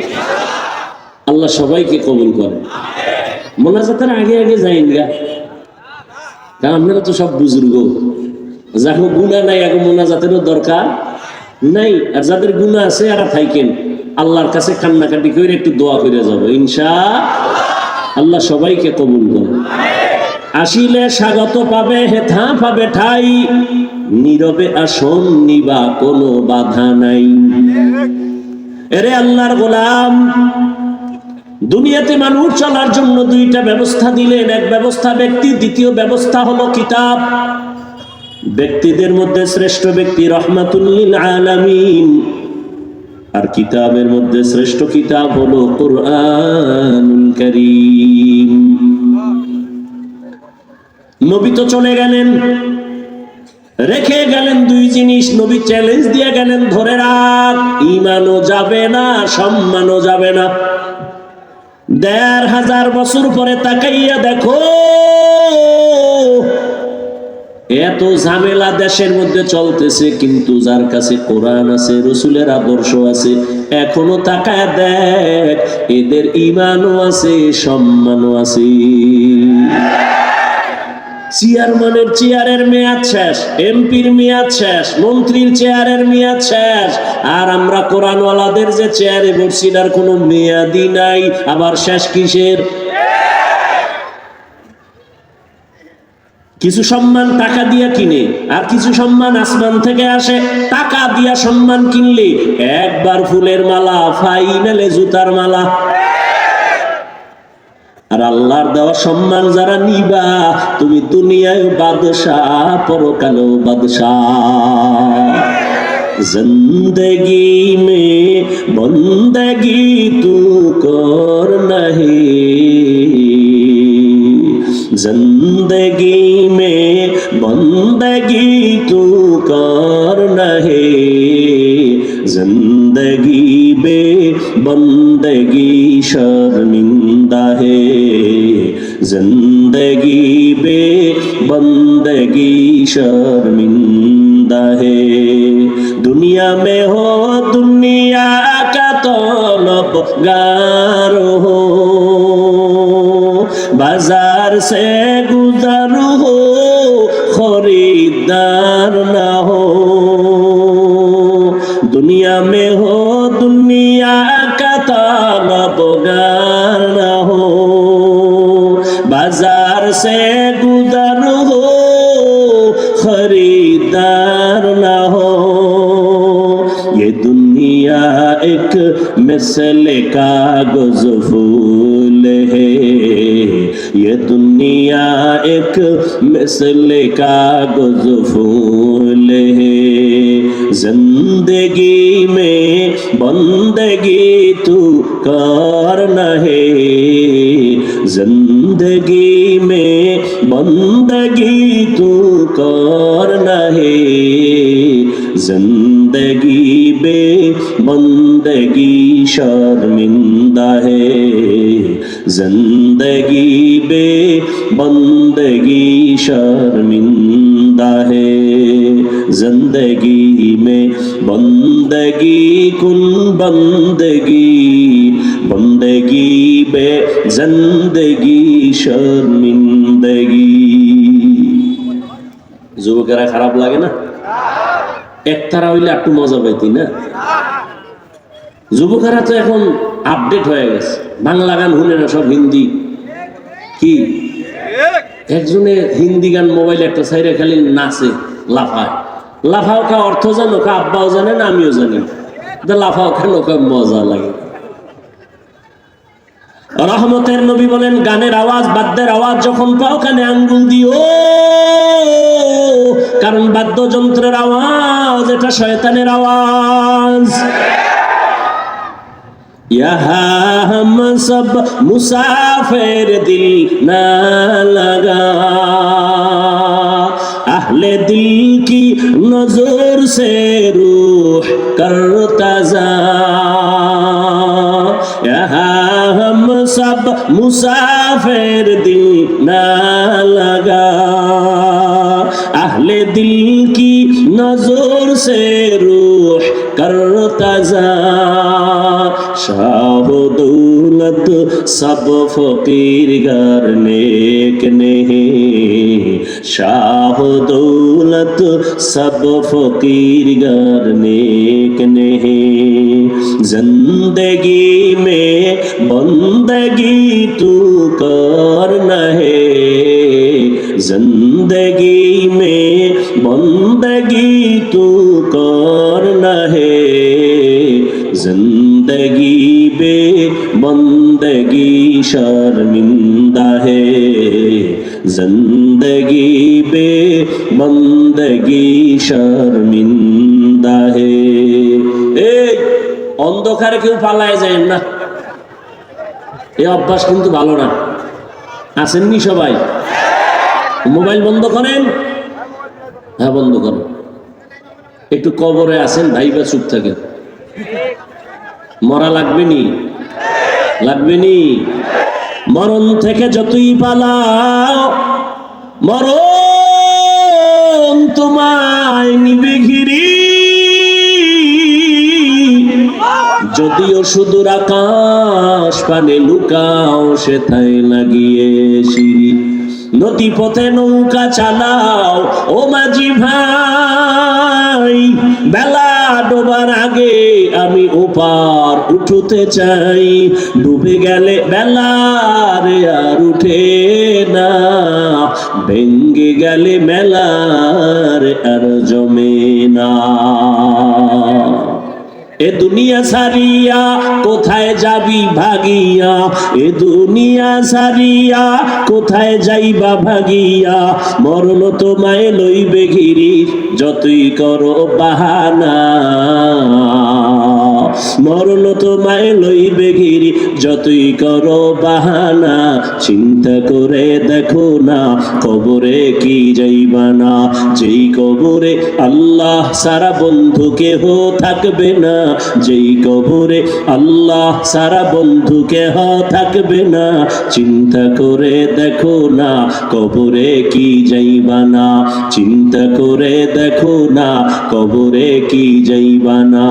আল্লাহ সবাইকে কবুল করে মোনাজাতের আগে আগে যাইন গা কারণ আপনারা তো সব বুজুর্গ যাকে গুনাহ নাই আগে মোনাজাতেরও দরকার নাই আর যাদের গুনাহ আছে এরা থাকেন আল্লাহর কাছে কান্নাকাটি করে একটু দোয়া করে যাব ইনশাআল্লাহ আল্লাহ সবাইকে কবুল করে আসিলে স্বাগত পাবে হেথা পাবে ঠাই নীরবে আসন নিবা কোনো বাধা নাই এরে আল্লাহর গোলাম দুনিয়াতে মানুষ চলার জন্য দুইটা ব্যবস্থা দিলেন এক ব্যবস্থা ব্যক্তি দ্বিতীয় ব্যবস্থা হলো কিতাব ব্যক্তিদের মধ্যে শ্রেষ্ঠ ব্যক্তি রাহমাতুল লিল আলামিন আর কিতাবের মধ্যে শ্রেষ্ঠ কিতাব হলো কুরআনুল কারীম নবী তো চলে গেলেন রেখে গেলেন দুই জিনিস নবী চ্যালেঞ্জ দিয়ে গেলেন ধরে রাখ ঈমানও যাবে না সম্মানও যাবে না ১৫০০ বছর পরে তাকাইয়া দেখো এত ঝামেলা দেশের মধ্যে চলতেছে কিন্তু যার কাছে কোরআন আছে রাসূলের আদর্শ আছে এখনো তাকায় দেখ এদের ঈমানও আছে সম্মানও আছে চেয়ারম্যানের চেয়ারের মেয়াদ শেষ এমপির মেয়াদ শেষ মন্ত্রীর চেয়ারের মেয়াদ শেষ আর আমরা কোরআনওয়ালাদের যে চেয়ারে বসছি তার কোনো মেয়াদই নাই আবার শেষ কিসের কিছু সম্মান টাকা দিয়া কিনে আর কিছু সম্মান আসমান থেকে আসে টাকা দিয়া সম্মান কিনলে একবার ফুলের মালা ফাইনালে জুতার মালা আর আল্লাহর দেওয়া সম্মান যারা নিবা তুমি দুনিয়ায় বাদশাহ পরকালেও বাদশাহ জিন্দেগি মে বন্দেগি তু কর নাহি জিন্দেগি মে বন্দেগি তু কর নাহি जिंदगी बे बंदगी शर्मिंदा है जिंदगी बे बंदगी शर्मिंदा है दुनिया में हो दुनिया का तलबगार हो बाजार से गुजर हो खरीदार ना हो दुनिया में हो दुनिया का तलबगार न हो बाजार से गुजर हो खरीदार न हो ये दुनिया एक मिसल कागज फूल है ये दुनिया एक मिसल कागज फूल है जिंदगी में बंदगी तू कर नहे जिंदगी में बंदगी तू कर नहे जिंदगी बे बंदगी शर्मिंदा है जिंदगी बे बंदगी शर्मिंदा है जिंदगी में बंदगी कुन बंदगी बंदगी बे जिंदगी शर्मिंदगी যুবকেরা খারাপ লাগে না একতারা হইলে একটু মজা পাইতি না যুবকেরা তো এখন আপডেট হয়ে গেছে বাংলা গান শুনে না সব হিন্দি কি একজনে হিন্দি গান মোবাইলে একটা সাইডে খালি নাচে, লাফায়। লাফাও কা অর্থ জানো, কা আব্বাও জানে না, আমিও জানি না। লাফাও কেন, মজা লাগে। রহমতের নবী বলেন, গানের আওয়াজ, বাদ্যের আওয়াজ যখন পাও কানে আঙ্গুল দিও, কারণ বাদ্যযন্ত্রের আওয়াজ এটা শয়তানের আওয়াজ। यहाँ हम सब मुसाफिर दिल न लगा, अहले दिल की नजर से रूह करता जा। यहाँ हम सब मुसाफिर दिल न लगा, अहले दिल की नजर से रूह करता जा। शाह दौलत सब फकीर घर नेक नहीं, शाह दौलत सब फकीर घर नेक नहीं। जिंदगी में बंदगी तू करना है, जिंदगी में बंदगी तू करना है। जिंदगी बे बंदगी शर्मिंदा है, जिंदगी बे बंदगी शर्मिंदा है। এই অন্ধকারে কেউ পালায় যায় না, এই অভ্যাস কিন্তু ভালো না। আসেননি সবাই? মোবাইল বন্ধ করেন, হ্যাঁ বন্ধ করেন। একটু কবরে আসেন, ভাইবা চুপ থাকেন। মরা লাগবে নি? লাগবে নি? মরণ থেকে যতই পালাও, মরণ তোমায় নিবে ঘিরি। যদিও সুদূর আকাশ পানে লুকাও, সেথায় লাগিয়ে সিঁড়ি। নদী পথে নৌকা চালাও ও মাঝি ভাই, বেলা ডোবার আগে আমি ওপার উঠতে চাই। ডুবে গেলে বেলারে আর উঠে না, ভেঙ্গে গেলে মেলার আর জমে না। এ দুনিয়া সারিয়া কোথায় যাবি ভাগিয়া, এ দুনিয়া সারিয়া কোথায় যাইবা ভাগিয়া। মরণ তোমায় লইবে ঘিরি, যতই করো বাহানা। মরণ তোমায় লইবে ঘিরি, যতই করো বাহানা। চিন্তা করে দেখো না, কবরে কি যাইবা না। যেই কবরে আল্লাহ সারা বন্ধু কেহ থাকবে না, যেই কবরে আল্লাহ সারা বন্ধু কেহ থাকবে না। চিন্তা করে দেখো না, কবরে কি যাইবা না। চিন্তা করে দেখো না, কবরে কি যাইবা না।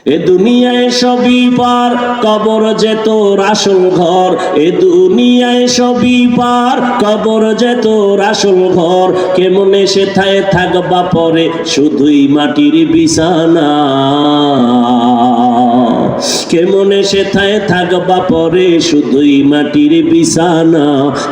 এ দুনিয়ায় সবই পার, কবর যে তোর আসল ঘর। এ দুনিয়ায় সবই পার, কবর যে তোর আসল ঘর। কেমনে সেথায় থাকবা পরে, শুধুই মাটির বিছানা। কেমনে সেথায় থাকবা পরে, শুধুই মাটির বিছানা।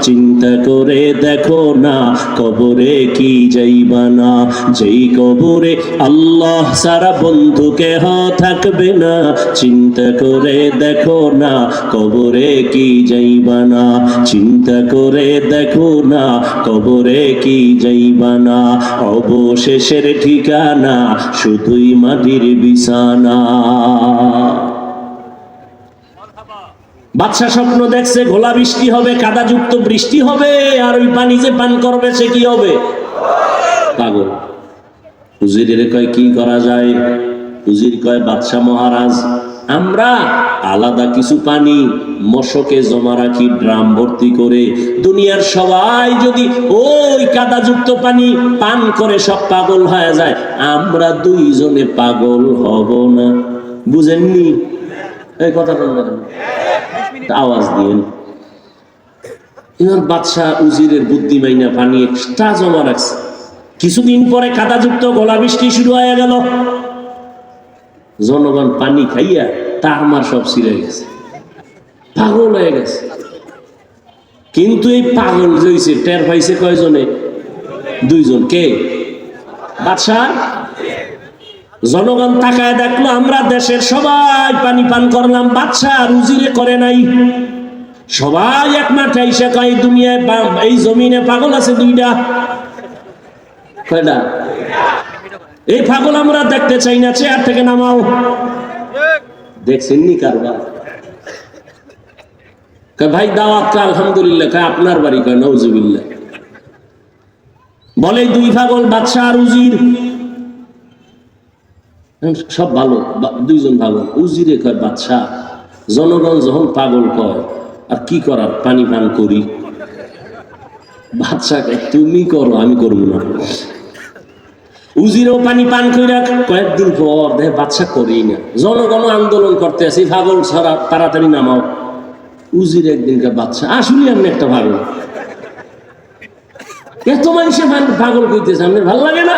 চিন্তা করে দেখো না, কবরে কি যাইবা না। যেই কবরে আল্লাহ সারা বন্ধু কেহ থাকবে না। চিন্তা করে দেখো না, কবরে কি যাইবা না। চিন্তা করে দেখো না, কবরে কি যাইবা না। অবশেষের ঠিকানা শুধুই মাটির বিছানা। বাদশা স্বপ্ন দেখছে ঘোলা বৃষ্টি হবে, কাদাযুক্ত বৃষ্টি হবে, আর ওই পানি যে পান করবে সে কি হবে? পাগল। হুজুরের কয় কি করা যায়? হুজুর কয়, বাদশা মহারাজ, আমরা আলাদা কিছু পানি মশকে জমা রাখি ড্রাম ভর্তি করে। দুনিয়ার সবাই যদি ওই কাদাযুক্ত পানি পান করে সব পাগল হয়ে যায়, আমরা দুইজনে পাগল হব না। বুঝেননি এই কথাটা? আওয়াজ দিয়েন। এবার বাদশাহ উজিরের বুদ্ধি মাইনা পানি এক্সট্রা জমা রাখছে। কিছুদিন পরে কাদাযুক্ত গলা বৃষ্টি শুরু হয়ে গেল। জনগণ পানি খাইয়া তার মার সব ছিঁড়ে গেছে, পাগল হয়ে গেছে। কিন্তু এই পাগল যে হইছে টের পাইছে কয়জনে? দুইজন। কে? বাদশা। জনগণ তাকায় দেখলো আমরা দেশের সবাই পানি পান করলাম, বাদশা আর উজিরে করে নাই। সবাই একমাত্র এসে কয় দুনিয়ায় এই জমিনে পাগল আছে দুইটা। কয়টা? এই পাগল আমরা দেখতে চাই না, চেয়ার থেকে নামাও। দেখছেন নি কারবার? ভাই দাওয়াত আলহামদুলিল্লাহ। আপনার বাড়ি? কয় নাউজুবিল্লাহ। বলে দুই পাগল, বাদশা আর উজির। সব ভালো, দুইজন পাগল। উজিরে কয় বাদশা জনগণ যখন পাগল কয় আর কি করার, পানি পান করি। বাদশা কয় তুমি করো, আমি করবো না। উজিরও পানি পান করে কয়েকদিন পর দেখে বাদশা করেই না। জনগণ আন্দোলন করতে আছে পাগল ছাড়া, তাড়াতাড়ি নামাও। উজির একদিনকে বাদশা আসলে আপনি একটা পাগল, এত মানুষে পাগল কইতেছে, আপনার ভালো লাগে না?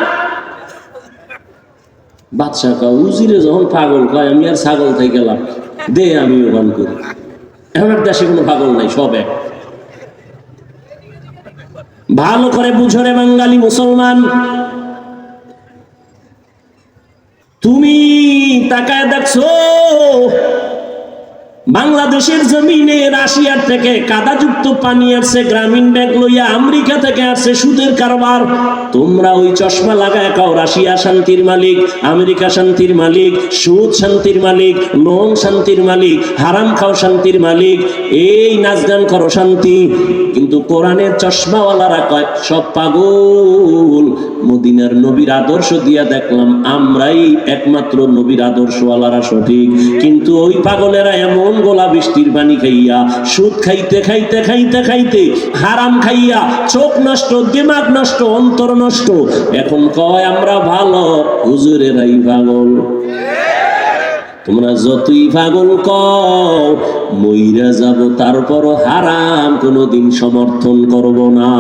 বাদশা কয় উজিরে যখন পাগল কয় আমি আর ছাগল থেকে গেলাম, দে আমিও গান করি। এখন আর দেশে কোনো পাগল নাই, সব এক। ভালো করে বুঝো রে বাঙালি মুসলমান, তুমি তাকায় দেখছো বাংলাদেশের জমিনে রাশিয়ার থেকে কাদাযুক্ত পানি আসছে, গ্রামীণ ব্যাংক লইয়া আমেরিকা থেকে আসছে সুদের কারবার। তোমরা ওই চশমা লাগায় কাও রাশিয়া শান্তির মালিক, আমেরিকা শান্তির মালিক, সুদ শান্তির মালিক, লোন শান্তির মালিক, হারাম খাও শান্তির মালিক, এই নাচ গান করো শান্তি। কিন্তু কোরআনের চশমাওয়ালারা কয় সব পাগল। মদিনার নবীর আদর্শ দিয়া দেখলাম আমরাই একমাত্র নবীর আদর্শওয়ালারা সঠিক। কিন্তু ওই পাগলেরা এমন গোলা বৃষ্টির পানি খাইয়া, সুদ খাইতে খাইতে খাইতে খাইতে, হারাম খাইয়া চোখ নষ্ট, দিমাগ নষ্ট, অন্তর নষ্ট। এখন কয় আমরা ভালো, হুজুরেরাই পাগল। তোমরা যতই পাগল কও মইরা যাব, তারপরও হারাম কোনোদিন সমর্থন করব না।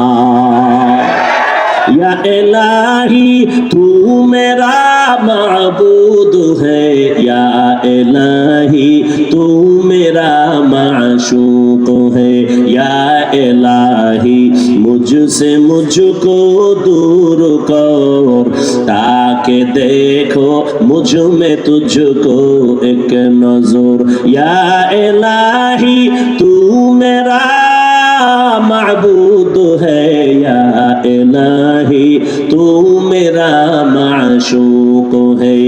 या इलाही तू मेरा माबूद है, या इलाही तू मेरा माशूक है, या इलाही मुझसे मुझको दूर कर, ताकि देखो मुझ में तुझको एक नजर, या इलाही तू मेरा माबूद है, या इलाही तू मेरा माशूक है।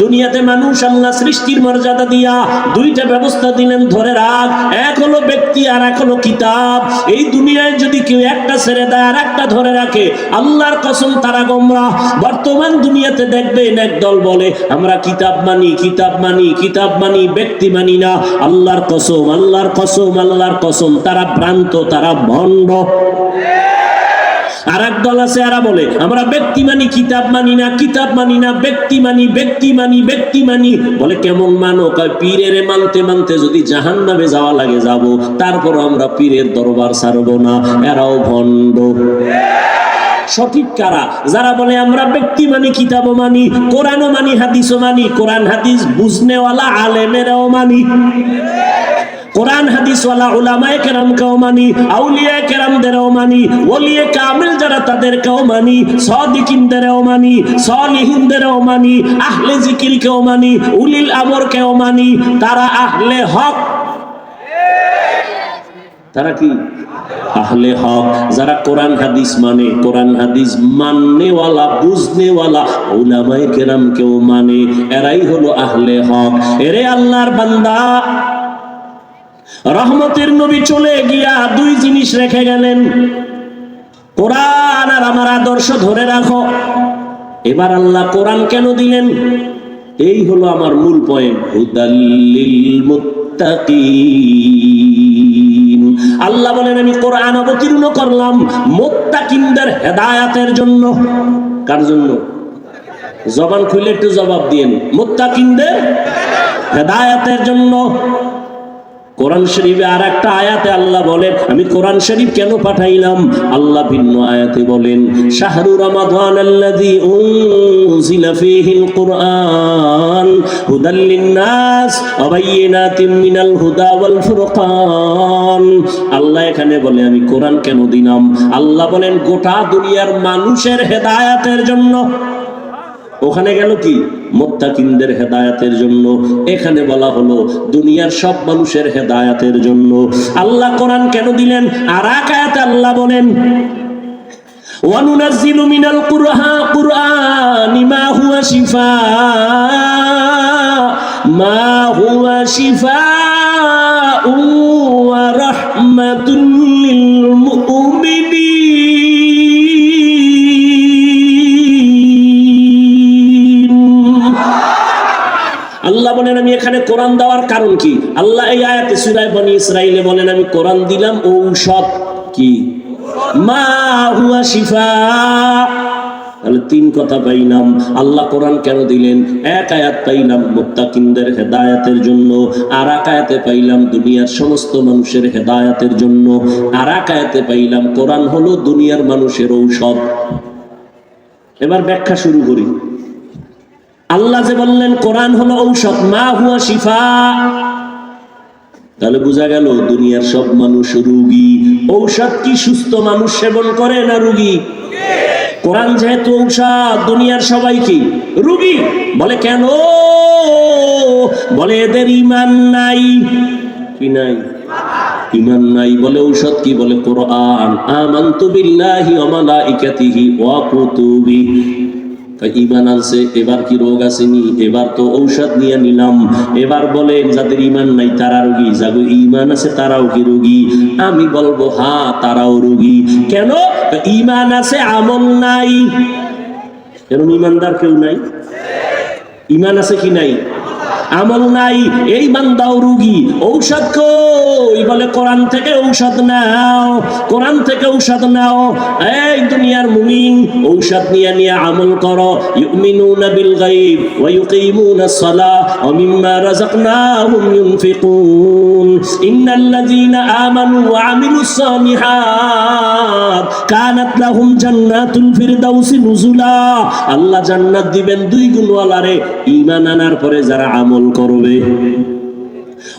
দুনিয়াতে মানুষ আল্লাহ সৃষ্টির মর্যাদা দিয়া দুইটা ব্যবস্থা দিলেন, ধরে রাখ। এক হলো ব্যক্তি আর এক হলো কিতাব। এই দুনিয়ায় যদি কেউ একটা ছেড়ে দেয় আর একটা ধরে রাখে, আল্লাহর কসম তারা গোমরাহ। বর্তমান দুনিয়াতে দেখবেন একদল বলে আমরা কিতাব মানি, কিতাব মানি, কিতাব মানি, ব্যক্তি মানি না। আল্লাহর কসম, আল্লাহর কসম, আল্লাহর কসম, তারা ভ্রান্ত, তারা ভণ্ড। আর এক দল আছে এরা বলে আমরা ব্যক্তি মানি, কিতাব মানি না, কিতাব মানি না, ব্যক্তি মানি, ব্যক্তি মানি, ব্যক্তি মানি। বলে কেমন মানো? কয় পীরের মানতে মানতে যদি জাহান্নামে যাওয়া লাগে যাব, তারপর আমরা পীরের দরবার ছাড়বো না। এরাও ভণ্ড। সঠিক কারা? যারা বলে আমরা ব্যক্তি মানি, কিতাব মানি, কোরআনও মানি, হাদিসও মানি। কোরআন হাদিস বুঝনেওয়ালা আলেমেরাও মানি, কোরআন হাদিসওয়ালা উলামায়ে কেরামকেও মানি, আউলিয়া কেরামদেরও মানি, ওলিয়ে কামিল যারা তাদেরকেও মানি, সাদিকিনদেরও মানি, সালিহিনদেরও মানি, আহলে জিকিরকেও মানি, উলিল আমরকেও মানি। তারা আহলে হক। তারা কি? আহলে হক। যারা কোরআন হাদিস মানে, কোরআন হাদিস মাননেওয়ালা, বুঝনেওয়ালা উলামায়ে কেরামকেও মানে, এরাই হলো আহলে হক। এরে আল্লাহর বান্দা, রহমতের নবী চলে গিয়া দুই জিনিস রেখে গেলেন, কোরআন আর আমার আদর্শ ধরে রাখো। এবার আল্লাহ কোরআন কেন দিলেন? এই হলো আমার মূল পয়েন্ট। হুদাল্লিল মুত্তাকিন। আল্লাহ বলেন আমি কোরআন অবতীর্ণ করলাম মুত্তাকিনদের হেদায়েতের জন্য। কার জন্য? জবান খুলে একটু জবাব দিয়েন। মুত্তাকিনদের হেদায়েতের জন্য। কোরআন শরীফে আর একটা আয়াতে আল্লাহ বলেন, আমি কোরআন শরীফ কেন পাঠাইলাম? আল্লাহ ভিন্ন আয়াতে বলেন, শাহরু রমাদান আল্লাযী উনজিলা ফীহিল কুরআন হুদাল লিন-নাস ওয়া বায়িনাতিন মিনাল হুদা ওয়াল ফুরকান। আল্লাহ এখানে বলে আমি কোরআন কেন দিলাম? আল্লাহ বলেন গোটা দুনিয়ার মানুষের হেদায়েতের জন্য। ওখানে গেল কি? মুত্তাকিনদের হেদায়েতের জন্য। এখানে বলা হলো দুনিয়ার সব মানুষের হেদায়েতের জন্য। আল্লাহ কোরআন কেন দিলেন? আর এক আয়াতে আল্লাহ বলেন, ওয়া নুনাজ্জিলু মিনাল কুরআনি মা হুয়া শিফাউন ওয়া রাহমাতুল লিল মুমিনিন। আল্লাহ বলেন আমি এখানে কোরআন দেওয়ার কারণ কি? আল্লাহ এই আয়াতে সূরা বনী ইসরাঈলে বলেন আমি কোরআন দিলাম ঔষধ। কি? মা হুয়া শিফা। তাহলে তিন কথা পাইলাম। আল্লাহ কোরআন কেন দিলেন? এক আয়াত পাইলাম মুত্তাকিনদের হেদায়েতের জন্য, আর এক আয়াতে পাইলাম দুনিয়ার সমস্ত মানুষের হেদায়েতের জন্য, আর এক আয়াতে পাইলাম কোরআন হলো দুনিয়ার মানুষের ঔষধ। এবার ব্যাখ্যা শুরু করি। আল্লাহ যে বললেন কোরআন হলো ঔষধ, মা হুয়া শিফা, তাহলে বোঝা গেল দুনিয়ার সব মানুষ রোগী। ঔষধ কি সুস্থ মানুষ সেবন করে না রোগী? কোরআন যেহেতু ঔষধ, দুনিয়ার সবাই কি রোগী। বলে কেন? বলে এদের ঈমান নাই। কি নাই? ঈমান নাই। বলে ঔষধ কি? বলে কোরআন। আমানতু বিল্লাহি ওয়া মালাইকাতিহি ওয়া কুতুবিহি। ঈমান আনছে, এবার কি রোগ আসেনি? এবার তো ঔষধ নিয়ে নিলাম। এবার বলে যাদের ঈমান নাই তারা রোগী, যাদের ঈমান আছে তারাও কি রোগী? আমি বলবো হ্যাঁ, তারাও রোগী। কেন? ঈমান আছে, আমল নাই। এরকম ঈমানদার কেউ নাই? ঈমান আছে কি নাই? আমল নাই। এই বান্দাও রোগী। ঔষধ কই? বলে কোরআন থেকে ঔষধ নাও, কোরআন থেকে ঔষধ নাও। এই দুনিয়ার মুমিন ঔষধ নিয়ে আমল করো। ইউমিনুনা বিল গায়ব ওয়া ইউকিমুনাস সালাহ ওয়া মিম্মা রাযাকনাহুম ইউনফিকুন। ইন্নাল্লাযীনা আমানু ওয়া আমিলুস সালিহাত কানাত লাহুম জান্নাতুল ফিরদাউসি নুজুলা। আল্লাহ জান্নাত দিবেন দুই গুণওয়ালারে, ঈমান আনার পরে যারা আমল করবে।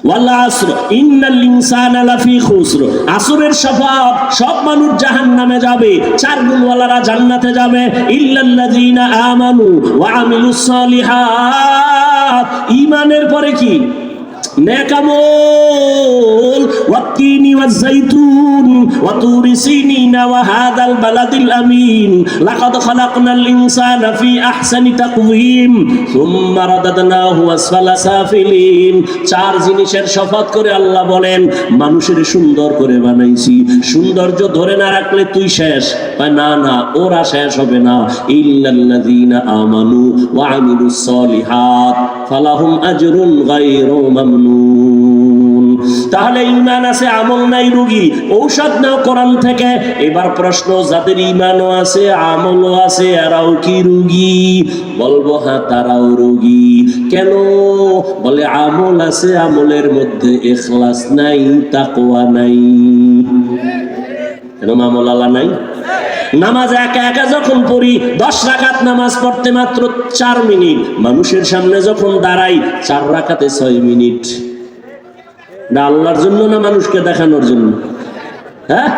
ওয়াল আসর ইন্নাল ইনসানা লাফি খুসর। আসরের শপথ, সব মানুষ জাহান্নামে যাবে, চার গুণওয়ালারা জান্নাতে যাবে। ইল্লাল্লাযীনা আমানু ওয়া আমিলুস সালিহাত। ঈমানের পরে কি? নেক আমল। ওয়াত্তিনি ওয়াজ-যাইতুন ওয়া তুরি সিনিন ওয়া হাদাল বালাদিল আমিন লাকাদ খালাকনাল ইনসানা ফি আহসানি তাকওয়িম সুম্মা রাদাদনাহু আসফালা সাফিলিন। চার জিনিসের শপথ করে আল্লাহ বলেন মানুষের সুন্দর করে বানাইছি। সৌন্দর্য ধরে না রাখলে তুই শেষ। না না, ওরা শেষ হবে না। ইল্লাল্লাযীনা আমানু ওয়া আমিলুস সালিহাত ফালাহুম আজরুন গায়রু মামনুন। তাহলে ঈমান আছে, আমল নাই, রোগী। ঔষধ নাও কোরআন থেকে। এবার প্রশ্ন, যাদের ঈমানও আছে আমলও আছে এরাও কি রোগী? বলবো হ্যাঁ, তারাও রোগী। কেন? বলে আমল আছে, আমলের মধ্যে ইখলাস নাই, তাকওয়া নাই। কেন আমল আলা নাই? নামাজ একা একা যখন পড়ি, 10 রাকাত নামাজ পড়তে মাত্র 4 মিনিট। মানুষের সামনে যখন দাঁড়াই 4 রাকাতে 6 মিনিট। না আল্লাহর জন্য না মানুষকে দেখানোর জন্য? হ্যাঁ,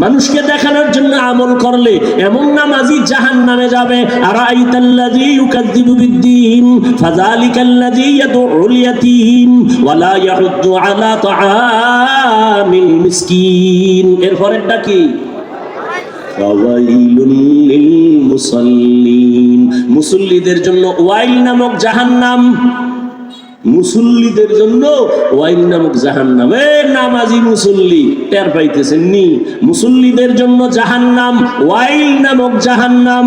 মানুষকে দেখানোর জন্য আমল করলে এমন নামাজি জাহান্নামে যাবে। আরাইতাল্লাযী ইউকাযযিবু বিদ্দীন ফাযালিকাল্লাযী ইয়াদউল ইয়াতীম ওয়া লা ইয়াহুদ্দু আলা তাআমিল মিসকিন। এর পরেরটা কি? ফাওয়াইলুল লিল মুসাল্লিন। মুসল্লিদের জন্য ওয়াইল নামক জাহান্নাম। মুসল্লিদের জন্য ওয়াইল নামক জাহান্নাম। নামাজি মুসল্লি টের পাইতেছেন নি? মুসল্লিদের জন্য জাহান্নাম, ওয়াইল নামক জাহান্নাম।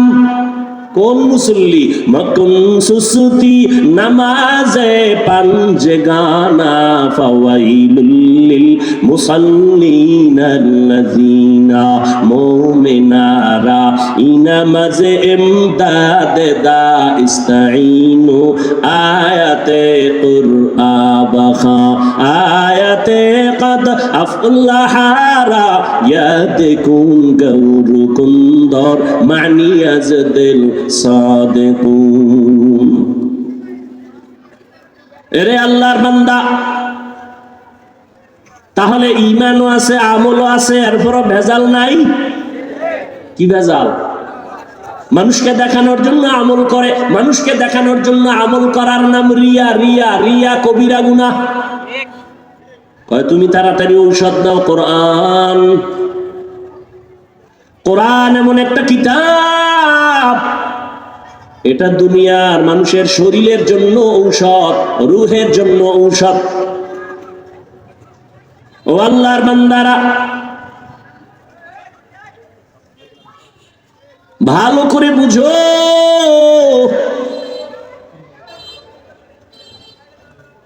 কোন মুসল্লি? মকুন সুসুতি নামাজে পাঞ্জে গানা ফাওয়াইলুল লিল মুসাল্লিনাল্লাযিনা মুমিনারা ইনামাজে ইমদাদে দা ইস্তাইনু আয়াতে কুরআবাখা আয়াতে কদ আফলাহারা ইয়াদকুন গৌরু কুন্দর মানি আজদিল সাদিকুন। এরে আল্লাহর বান্দা, তাহলে ঈমানও আছে, আমলও আছে, এরপরও ভেজাল নাই। কি ভেজাল? মানুষকে দেখানোর জন্য আমল করে, মানুষকে দেখানোর জন্য আমল করার নাম রিয়া। রিয়া রিয়া কবিরা গুনাহ। কয় তুমি তাড়াতাড়ি ঔষধ দাও। কোরআন, কোরআন এমন একটা কিতাব, এটা দুনিয়ার মানুষের শরীরের জন্য ঔষধ, রুহের জন্য ঔষধ। ও আল্লাহর বান্দারা, ভালো করে বুঝো,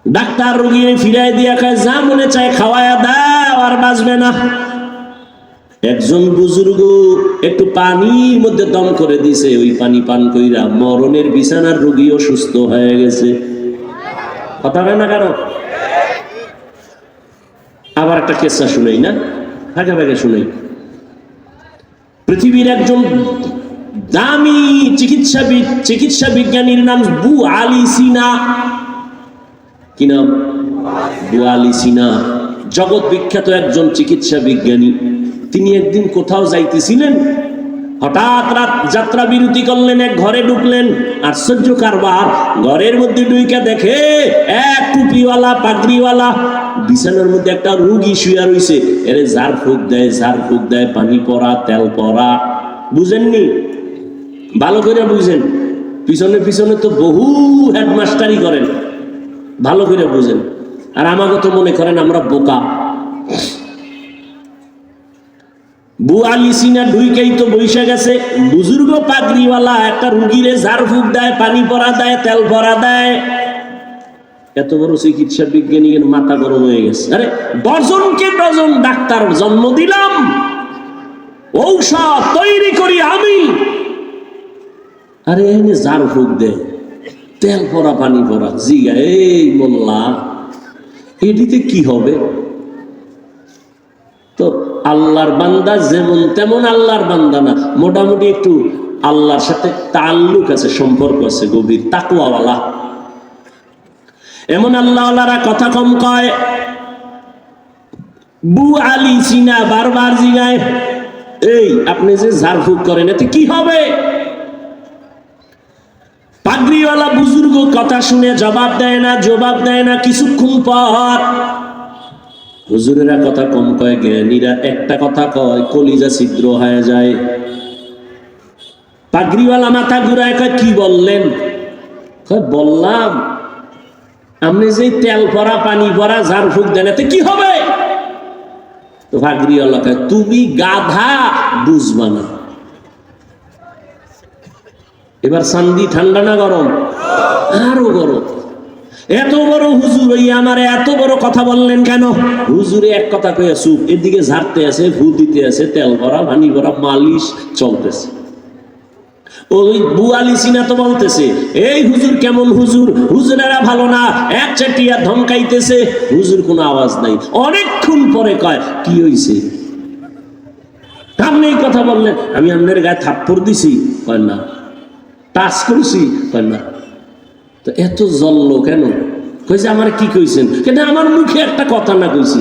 ডাক্তার রোগী ফিরাই দিয়া খায়, যা মনে চায় খাওয়ায়া দাও, আর বাঁচবে না। একজন বুজুর্গ একটু পানির মধ্যে দম করে দিছে, ওই পানি পান কইরা মরণের বিছানার রোগীও সুস্থ হয়ে গেছে। কথা হয় না কারো? আবার একটা কেসা শুনাই না, ভাগে ভাগে শুনাই। পৃথিবীর একজন দামি চিকিৎসা বিজ্ঞানীর নাম বু আলী সিনা। কি নাম? বু আলী সিনা, জগৎ বিখ্যাত একজন চিকিৎসা বিজ্ঞানী। তিনি একদিন কোথাও যাইতেছিলেন, হঠাৎ রাত যাত্রা বিরতি করলেন, এক ঘরে ঢুকলেন। আশ্চর্য কারবার, ঘরের মধ্যে ঢুইকা দেখে এক টুপিওয়ালা পাগড়িওয়ালা বিছানার মধ্যে একটা রোগী শুয়ে রইছে। এরে ঝাড় ফুঁক দেয়, পানি পড়া, তেল পড়া। বুঝেননি? ভালো করে বুঝেন, পিছনে পিছনে তো বহু হেডমাস্টারি করেন, ভালো করে বুঝেন। আর আমাকে তো মনে করেন আমরা বোকা। বু আলী সিনা ঢুইকেই তো বৈশা গেছে, বুজুর্গ পাগড়িওয়ালা একটা রুগীরে ঝাড় ফুঁক দেয়, পানি পরা দেয়, তেল ভরা দেয়। এত বড় চিকিৎসা বিজ্ঞানীর মাথা গরম হয়ে গেছে। আরে ডজনকে ডজন ডাক্তার জন্ম দিলাম, ঔষধ তৈরি করি আমি, আরে এনে ঝাড় ফুঁক দেয়, তেল পরা, পানি পরা। জিগা, এই মোল্লা, এটিতে কি হবে? তো আল্লাহর বান্দা যেমন তেমন আল্লাহর বান্দা না, মোটামুটি একটু আল্লাহর সাথে তাল্লুক আছে, সম্পর্ক আছে গভীর, তাকওয়াওয়ালা। এমন আল্লাহওয়ালারা কথা কম কয়। বু আলী সিনা বারবার জিগায়, এই আপনি যে ঝাড়ফুঁক করেন এতে কি হবে? পাগড়িওয়ালা বুজুর্গ কথা শুনে জবাব দেয় না। কিছুক্ষণ পর হুজুরেরা কথা কম কয়, জ্ঞানীরা একটা কথা কয়, কলিজা ছিদ্র হয়ে যায়। পাগড়িওয়ালা মাথা ঘুরায়, কয় কি বললেন? কয় বললাম আপনি যে তেল পরা, পানি পরা, ঝাড় ফুঁক দেন এতে কি হবে? তো পাগড়িওয়ালা কয়, তুমি গাধা, বুঝবা না। এবার সান্দি ঠান্ডা না গরম? আরো গরম। এত বড় হুজুর হইয়া আমার এত বড় কথা বললেন কেন? হুজুরে এক কথা কয়ে চুপ, এদিকে ঝাড়তে আছে, ফু দিতে আছে, তেল ভরা, পানি ভরা, মালিশ চলতেছে। ওই বু আলী সিনা তো বলতেছে, এই হুজুর কেমন হুজুর, হুজুরেরা ভালো না, এক চাটিয়া ধমকাইতেছে। হুজুর কোনো আওয়াজ নাই। অনেকক্ষণ পরে কয়, কি হইছে? আপনি এই কথা বললেন, আমি আপনার গায়ে থাপ্পড় দিছি? কয় না। টাচ করছি? কয় না। তো এত জ্বললো কেন? কইছে আমার কি কইছেন? কেন আমার মুখে একটা কথা না কইছি,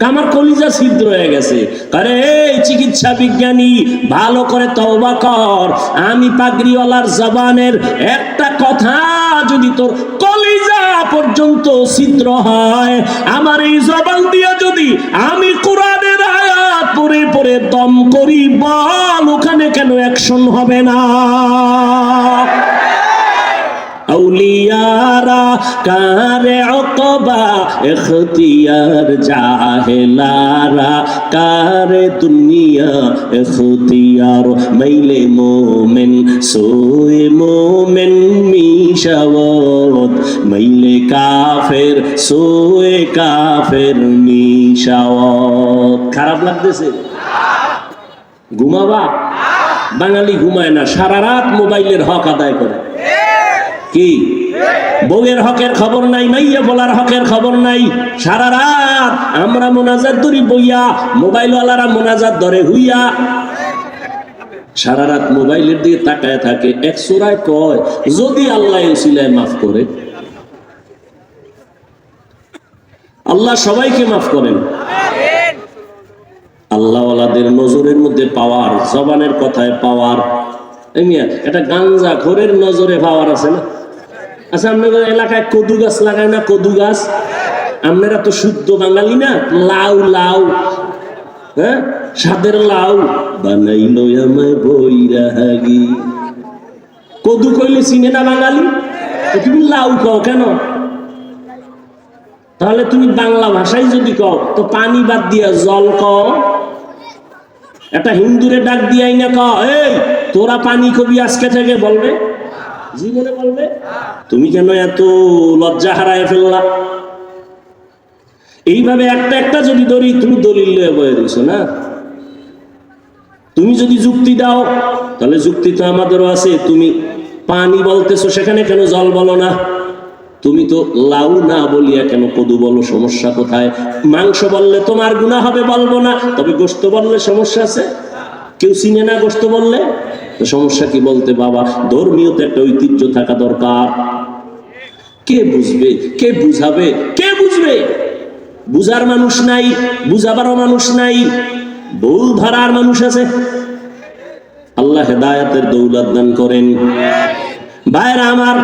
আমার কলিজা ছিদ্র হয়ে গেছে। আরে এই চিকিৎসা বিজ্ঞানী, ভালো করে তওবা কর। আমি পাগড়িওয়ালার জবানের একটা কথা যদি তোর কলিজা পর্যন্ত ছিদ্র হয়, আমার এই জবান দিয়ে যদি আমি কোরআনের আয়াত পড়ে পড়ে দম করি, বল ওখানে কেন অ্যাকশন হবে না? আউলিয়ারা কারে অকবা এখতিয়ার জাহেলারা, কারে দুনিয়া এখতিয়ার, মাইলে মোমেন সোয়ে মোমেন মিশাওয়াত, মাইলে কাফের সোয়ে কাফের মিশাওয়াত। খারাপ লাগতেছে? ঘুমাবা? বাঙালি ঘুমায় না, সারা রাত মোবাইলের হক আদায় করে। কি বউয়ের হকের খবর নাই, মাইয়া বলার হকের খবর নাই, সারা রাত আমরা মোনাজাত ধরি বইয়া, মোবাইলওয়ালারা মোনাজাত ধরে হুইয়া, সারা রাত মোবাইলের দিকে তাকায় থাকে। এক সূরায় কয় যদি আল্লাহ উসিলায় মাফ করে, আল্লাহ সবাইকে মাফ করেন। আল্লাহওয়ালাদের নজরের মধ্যে পাওয়ার, জবানের কথায় পাওয়ার। এটা গাঞ্জা খোরের নজরে পাওয়ার আছে না? আচ্ছা, আপনাদের এলাকায় কদু গাছ লাগায় না? কদু গাছ, আপনারা তো শুদ্ধ বাঙালি না? লাউ লাউ, হ্যাঁ, সাদের লাউ বানাইলো আমায় বৈরাগী। কদু কইলে চিনে না বাঙালি, তুমি লাউ কও কেন? তাহলে তুমি বাংলা ভাষায় যদি কও তো পানি বাদ দিয়া জল কও। একটা হিন্দুরে ডাক দিয়াই না কও এই তোরা পানি কবি আজকে থেকে, বলবে? জীবনে বলবে? তুমি কেন এত লজ্জা হারায় ফেললা? এইভাবে একটা একটা যদি ধরি, তুমি দলিল লয়ে বয়ে দিছো না। তুমি যদি যুক্তি দাও তাহলে যুক্তি তো আমাদেরও আছে। তুমি পানি বলতেছো, সেখানে কেন জল বলো না? তুমি তো লাউ না বলিয়া কেন কদু বলো? সমস্যা কোথায়? মাংস বললে তোমার গুনাহ হবে, বলবো না, তবে গোশত বললে সমস্যা আছে? কেউ চিনে না গোশত বললে, তো সমস্যা কি বলতে? বাবা, ধর্মীয় তো একটা ঐতিহ্য থাকা দরকার। কে বুঝবে? কে বুঝাবে? কে বুঝবে? বুঝার মানুষ নাই, বুঝাবারও মানুষ নাই, ভুল ধরার মানুষ আছে। আল্লাহ হেদায়েতের দৌলত দান করেন। ভাইরা আমার,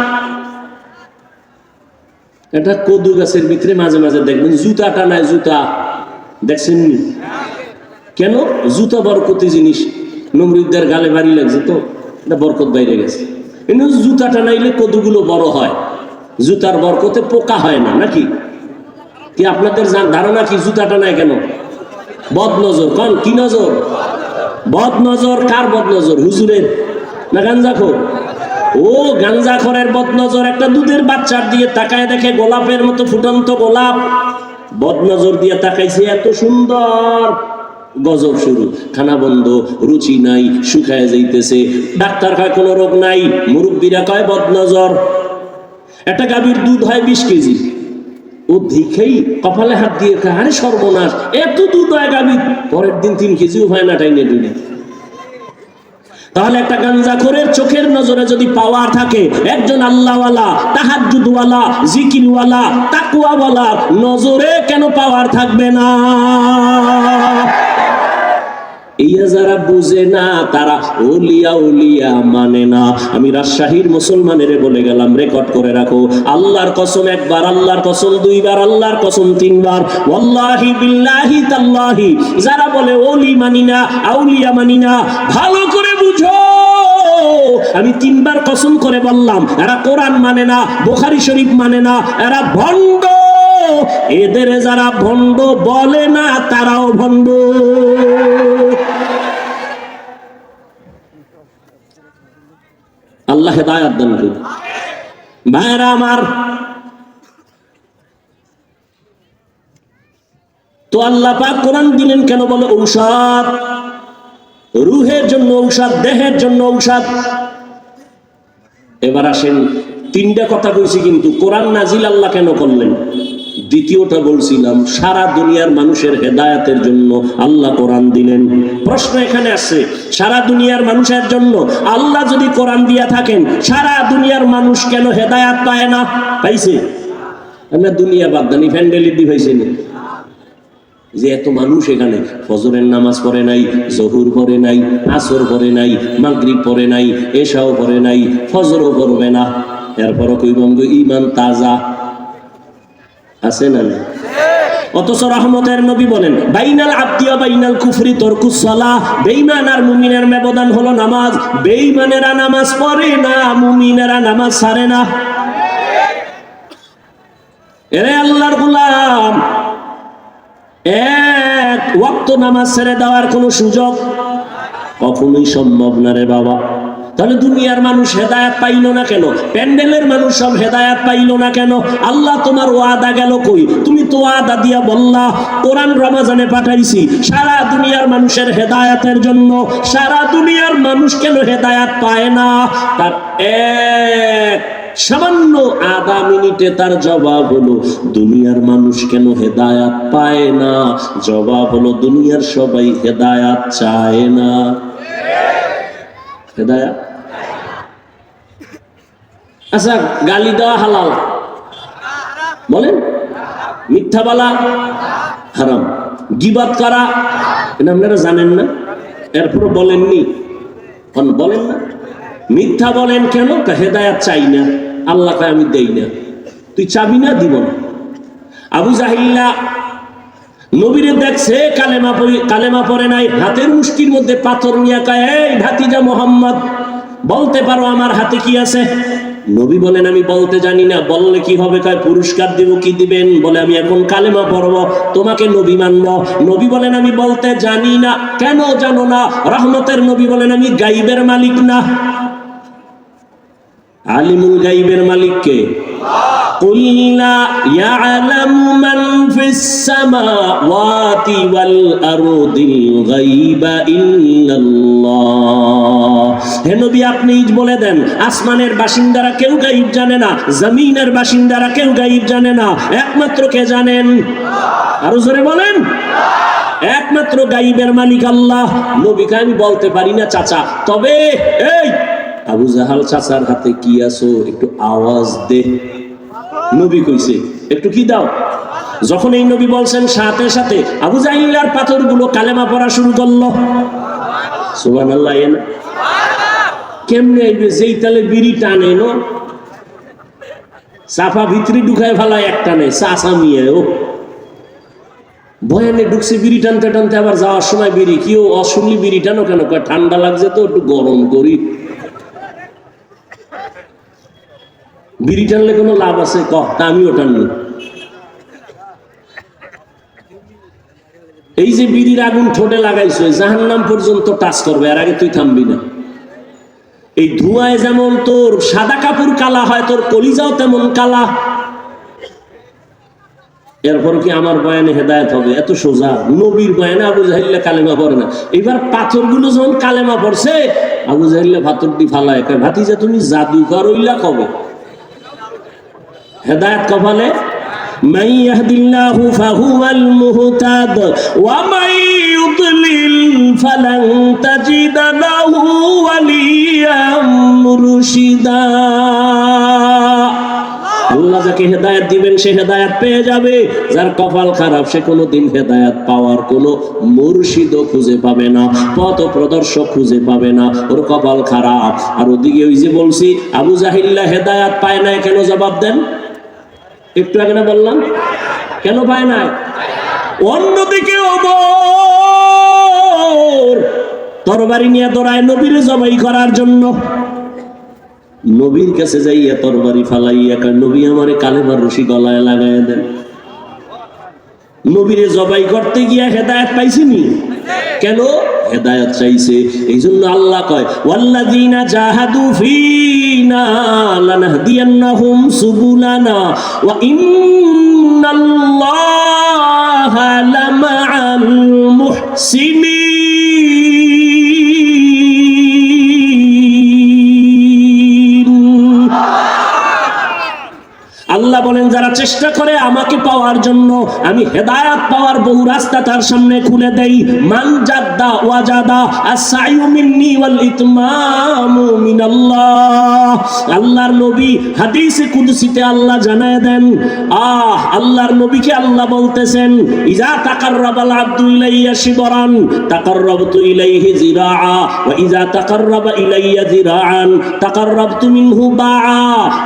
এটা কদু গাছের ভিতরে মাঝে মাঝে দেখবেন জুতা টানায়। জুতা দেখছেন নি? কেন? জুতা বরকতি জিনিস, নমরুদদের গালে বাড়ি লাগছে তো এটা বরকত বাইরে গেছে। কিন্তু জুতা টানাইলে কদুগুলো বড় হয়, জুতার বরকতে পোকা হয় না নাকি? কি আপনাদের ধারণা কি জুতা টানায় কেন? বদ নজর। কোন কি নজর? বদ নজর। কার বদ নজর? হুজুরের না গাঞ্জাখোর? ও গাঞ্জাখোরের বদ নজর। একটা দুধের বাচ্চার দিয়ে তাকায় দেখে গোলাপের মতো ফুটন্ত গোলাপ, বদ নজর দিয়ে তাকাইছে, এত সুন্দর, গজব শুরু। খানা বন্ধ, রুচি নাই, শুকায় যাইতেছে। ডাক্তার কয় কোনো রোগ নাই, মুরব্বীরা কয় বদ নজর। একটা গাভীর দুধ হয় 20 কেজি, ও দেখেই কপালে হাত দিয়ে খায়, আরে সর্বনাশ, এত দুধ হয় গাভীর। পরের দিন 3 কেজিও হয় না, টাইনে টুইনে। তাহলে একটা গাঞ্জাখোরের চোখের নজরে যদি পাওয়ার থাকে, একজন আল্লাহওয়ালা, তাহাজ্জুদওয়ালা, জিকিরওয়ালা, তাকওয়াওয়ালা নজরে কেন পাওয়ার থাকবে না? ইয়া যারা বুঝে না তারা ওলিয়া ওলিয়া মানে না। আমি রাজশাহীর মুসলমানেরে বলে গেলাম, রেকর্ড করে রাখো, আল্লাহর কসম একবার, আল্লাহর কসম 2 বার, আল্লাহর কসম 3 বার, ওয়াল্লাহি বিল্লাহি তাল্লাহি, যারা বলে ওলি মানি না, আউলিয়া মানি না, ভালো করে বুঝো, আমি 3 বার কসম করে বললাম, এরা কোরআন মানে না, বুখারী শরীফ মানে না, এরা ভণ্ড। এদের যারা ভণ্ড বলে না তারাও ভণ্ড। আল্লাহ হেদায়েত দান করুন। ভাইরা আমার, তো আল্লাহ পাক কোরআন দিলেন কেন? বলে ঔষধ, রুহের জন্য ঔষধ, দেহের জন্য ঔষধ। এবার আসেন, 3টা কথা কইছি, কিন্তু কোরআন নাজিল আল্লাহ কেন করলেন? দ্বিতীয়টা বলছিলাম, সারা দুনিয়ার মানুষের হেদায়েতের জন্য আল্লাহ কোরআন দিলেন। প্রশ্ন এখানে আসছে, সারা দুনিয়ার মানুষের জন্য আল্লাহ যদি কোরআন দিয়া থাকেন, সারা দুনিয়ার মানুষ কেন হেদায়েত পায় না? পাইছে? আমরা দুনিয়া বাদ দানি, ফ্যান্ডেলি দি পাইছে না? যে এত মানুষ এখানে ফজরের নামাজ পড়ে নাই, জহুর পড়ে নাই, আসর পড়ে নাই, মাগরিব পড়ে নাই, এশাও পড়ে নাই, ফজরও পড়বে না, এরপরও কইবঙ্গ ঈমান তাজা আছে না? অথচ রহমতের নবী বলেন, বাইনাল আবদি ওয়া বাইনাল কুফরি তারকুস সালাহ, বেঈমান আর মুমিনের ব্যবধান হলো নামাজ। বেঈমানেরা নামাজ পড়ে না, মুমিনেরা নামাজ ছাড়ে না। এরে আল্লাহর গোলাম, এক ওয়াক্ত নামাজ ছেড়ে দেওয়ার কোনো সুযোগ কখনোই সম্ভব না রে বাবা। তাহলে দুনিয়ার মানুষ হেদায়াত পাইল না কেন? প্যান্ডেলের মানুষ সব হেদায়াত পাইল না কেন? আল্লাহ তোমার ওয়াদা গেল কই? তুমি তো ওয়াদা দিয়া বললা কোরআন রমাজানে পাঠাইছি সারা দুনিয়ার মানুষের হেদায়াতের জন্য। সারা দুনিয়ার মানুষ কেন হেদায়াত পায় না? তার এক সামান্য আধা মিনিটে তার জবাব হলো দুনিয়ার মানুষ কেন হেদায়াত পায় না? জবাব হলো দুনিয়ার সবাই হেদায়াত চায় না। হেদায়াত, আচ্ছা গালি দেওয়া হালাল বলেন, মিথ্যা বলা হারাম, গীবাত করা এটা আপনারা জানেন না, এরপর বলেননি, বলেন না। মিথ্যা বলেন কেন? হেদায়াত চাই না, আল্লাহ কয় আমি দেই না। তুই চাবি না? দিব না। আবু জাহিল্লা নবীরে দেখছে কালেমা পড়ে নাই, হাতের মুষ্টির মধ্যে পাথর নিয়ে কয় এই ভাতিজা মোহাম্মদ বলতে পারো আমার হাতে কি আছে? নবী বলেন আমি বলতে জানি না। বললে কি হবে? কয় পুরস্কার দিব। কি দিবেন? বলে আমি এখন কালেমা পড়ব, তোমাকে নবী মানব। নবী বলেন আমি বলতে জানি না। কেন জানো না? রহমতের নবী বলেন আমি গাইবের মালিক না। আলিমুল গাইবের মালিক কে? قُلْ لَا يَعْلَمُ مَنْ فِي السَّمَاوَاتِ وَالْأَرْضِ الْغَيْبَ إِلَّا اللَّهُ। হে নবী আপনি বলে দেন আসমানের বাসিন্দারা কেউ গায়ব জানে না, জমিনের বাসিন্দারা কেউ গায়ব জানে না, একমাত্র কে জানেন? আরো জোরে বলেন। একমাত্র গায়বের মালিক আল্লাহ। নবীকে আমি বলতে পারি না চাচা, তবে এই আবু জাহাল চাচার হাতে কি আছো একটু আওয়াজ দে। নবী কইছে একটু কি দাও। যখন এই নবী বলছেন সাথে সাথে আবু জাহিলার পাথরগুলো কালেমা পড়া শুরু করলো। সুবহানাল্লাহ। কেমনে আইবে? যেই তালে বিড়ি টানে নো সাফা ভিতরে ঢুকায় ফেলায় একটা নেই চাচা মিয়া। ও বয়ানে ঢুকছে বিড়ি টানতে টানতে, আবার যাওয়ার সময় বিড়ি কি ও অসুলি বিড়ি টানো কেন? কয় ঠান্ডা লাগছে তো একটু গরম করি। বিড়ি টানলে কোনো লাভ আছে? তা আমিও টানলি। এই যে বিড়ির আগুন ঠোঁটে লাগাইছো জাহান্নাম পর্যন্ত টাচ করবে, আর আগে তুই থামবি না। এই ধোঁয়ায় যেমন তোর সাদা কাপড় কালা হয়, তোর কলিজাও তেমন কালা। এরপর কি আমার বয়ানে হেদায়েত হবে? এত সোজা। নবীর বয়ানে আবু জাহিল্লা কালেমা পড়ে না। এবার পাথরগুলো যখন কালেমা পড়ছে আবু জাহিল্লা পাথর দি ফালায়, ভাতিজা তুমি জাদুকর হইলা কবে? হেদায়েত কপালে। মান ইয়াহদিল্লাহু ফাহুয়াল মুহতাদ ওয়া মান ইউদ্লিল ফালান তাজিদা লাহু ওয়ালিয়াম মুরশিদা। আল্লাহ যাকে হেদায়েত দিবেন সে হেদায়েত পেয়ে যাবে, যার কপাল খারাপ সে কোনোদিন হেদায়েত পাওয়ার কোনো মুর্শিদও খুঁজে পাবে না, পথ প্রদর্শক খুঁজে পাবে না, ওর কপাল খারাপ। আর ওদিকে ওই যে বলছি আবু জাহিল্লা হেদায়েত পায় না, কেন? জবাব দেন। একটু আগে না বললাম কেন পায় না? অন্যদিকে ওমর তরবারি নিয়ে দৌড়ায় নবীর জবাই করার জন্য। নবীর কাছে যাইয়া তরবারি ফালাইয়া কয় নবী আমারে কালেমার রশি গলায় লাগাইয়া দেন। নবীরে জবাই করতে গিয়া হেদায়েত পাইছিনি? কেন? হেদায়েত চাইছে। এই জন্য আল্লাহ কয় ওয়াল্লাযীনা জাহাদু ফীনা লানাহদিয়ান্নাহুম সুবুলানা ওয়া ইন্নাল্লাহা লামাআল মুহসিনিন। আল্লাহ বলেন যারা চেষ্টা করে আমাকে পাওয়ার জন্য, আমি হেদায়াত পাওয়ার বহু রাস্তা তার সামনে খুলে দেই। মান জাদ্দা ওয়াজাদা আস-সাইয়ু মিন্নি ওয়াল ইতমামু মিনাল্লাহ। আল্লাহর নবী হাদিসে কুদসিতে আল্লাহ জানায় দেন, আল্লাহর নবীকে আল্লাহ বলতেছেন ইজা তাকাররাবাল আবদু ইলাইয়া শিবরান তাকাররাবতু ইলাইহি জিরাআ ওয়া ইজা তাকাররাবা ইলাইয়া জিরাআন তাকাররাবতু মিনহু বাআ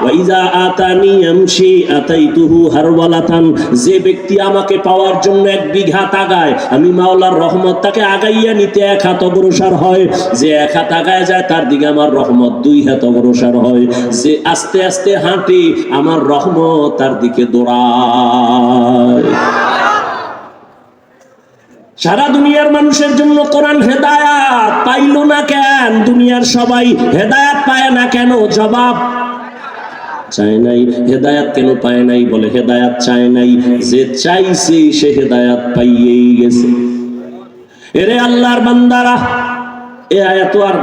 ওয়া ইজা আতানি ইয়ামশি যে আতাইতুহু হারওয়ালাতান, যে ব্যক্তি আমাকে পাওয়ার জন্য 1 বিঘা আগায়, আমি মাওলার রহমত তাকে আগাইয়া নিতে 1 হাত অগ্রসর হয়। যে 1 হাত আগায় যায় তার দিকে আমার রহমত 2 হাত অগ্রসর হয়। যে আস্তে আস্তে হাঁটে আমার রহমত তার দিকে দৌড়ায়। সারা দুনিয়ার মানুষের জন্য কোরআন হেদায়াত পাইল না কেন? দুনিয়ার সবাই হেদায়াত পায় না কেন? জবাব চায় নাই। হেদায়াত কেন পায় নাই? বলে হেদায়াত চায় নাই। যে চাইছে সে হেদায়াত পাইয়েই গেছে। এরে আল্লাহর বান্দারা, এই আয়াত আর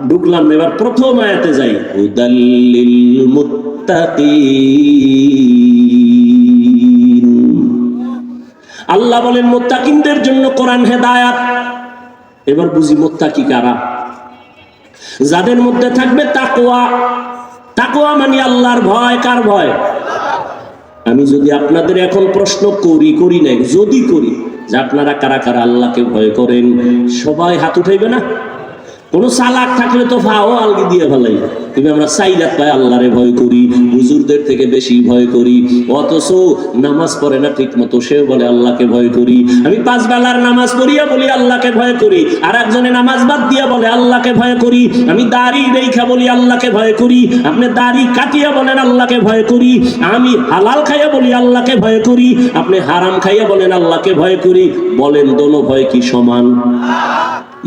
ঢুকলাম, এবার প্রথম আয়াতে যাই। হুদাল্লিল মুত্তাকিন, আল্লাহ বলেন মুত্তাকিনদের জন্য কোরআন হেদায়াত। এবার বুঝি মুত্তাকি কারা? যাদের মধ্যে থাকবে তাকওয়া। তাকওয়া মানে আল্লাহর ভয়। কার ভয়? আমি যদি আপনাদের এখন প্রশ্ন করি নাই, যদি করি যে আপনারা কারা কারা আল্লাহকে ভয় করেন, সবাই হাত উঠাইবে না? কোন চালাক থাকলে তো ফাও আলগি দিয়ে ফেলাই। তুমি আমরা সাইরাত পাই আল্লাহরে ভয় করি, হুজুরদের থেকে বেশি ভয় করি, অথচ নামাজ পড়ে না ঠিক মতো, সেও বলে আল্লাহকে ভয় করি। আমি 5 বেলার নামাজ পড়িয়া বলি আল্লাহকে ভয় করি, আর একজনে নামাজ বাদ দিয়া বলে আল্লাহকে ভয় করি। আমি দাড়ি রেখা বলি আল্লাহকে ভয় করি, আপনি দাড়ি কাটিয়া বলেন আল্লাহকে ভয় করি। আমি হালাল খাইয়া বলি আল্লাহকে ভয় করি, আপনি হারাম খাইয়া বলেন আল্লাহকে ভয় করি। বলেন দোনো ভয় কি সমান?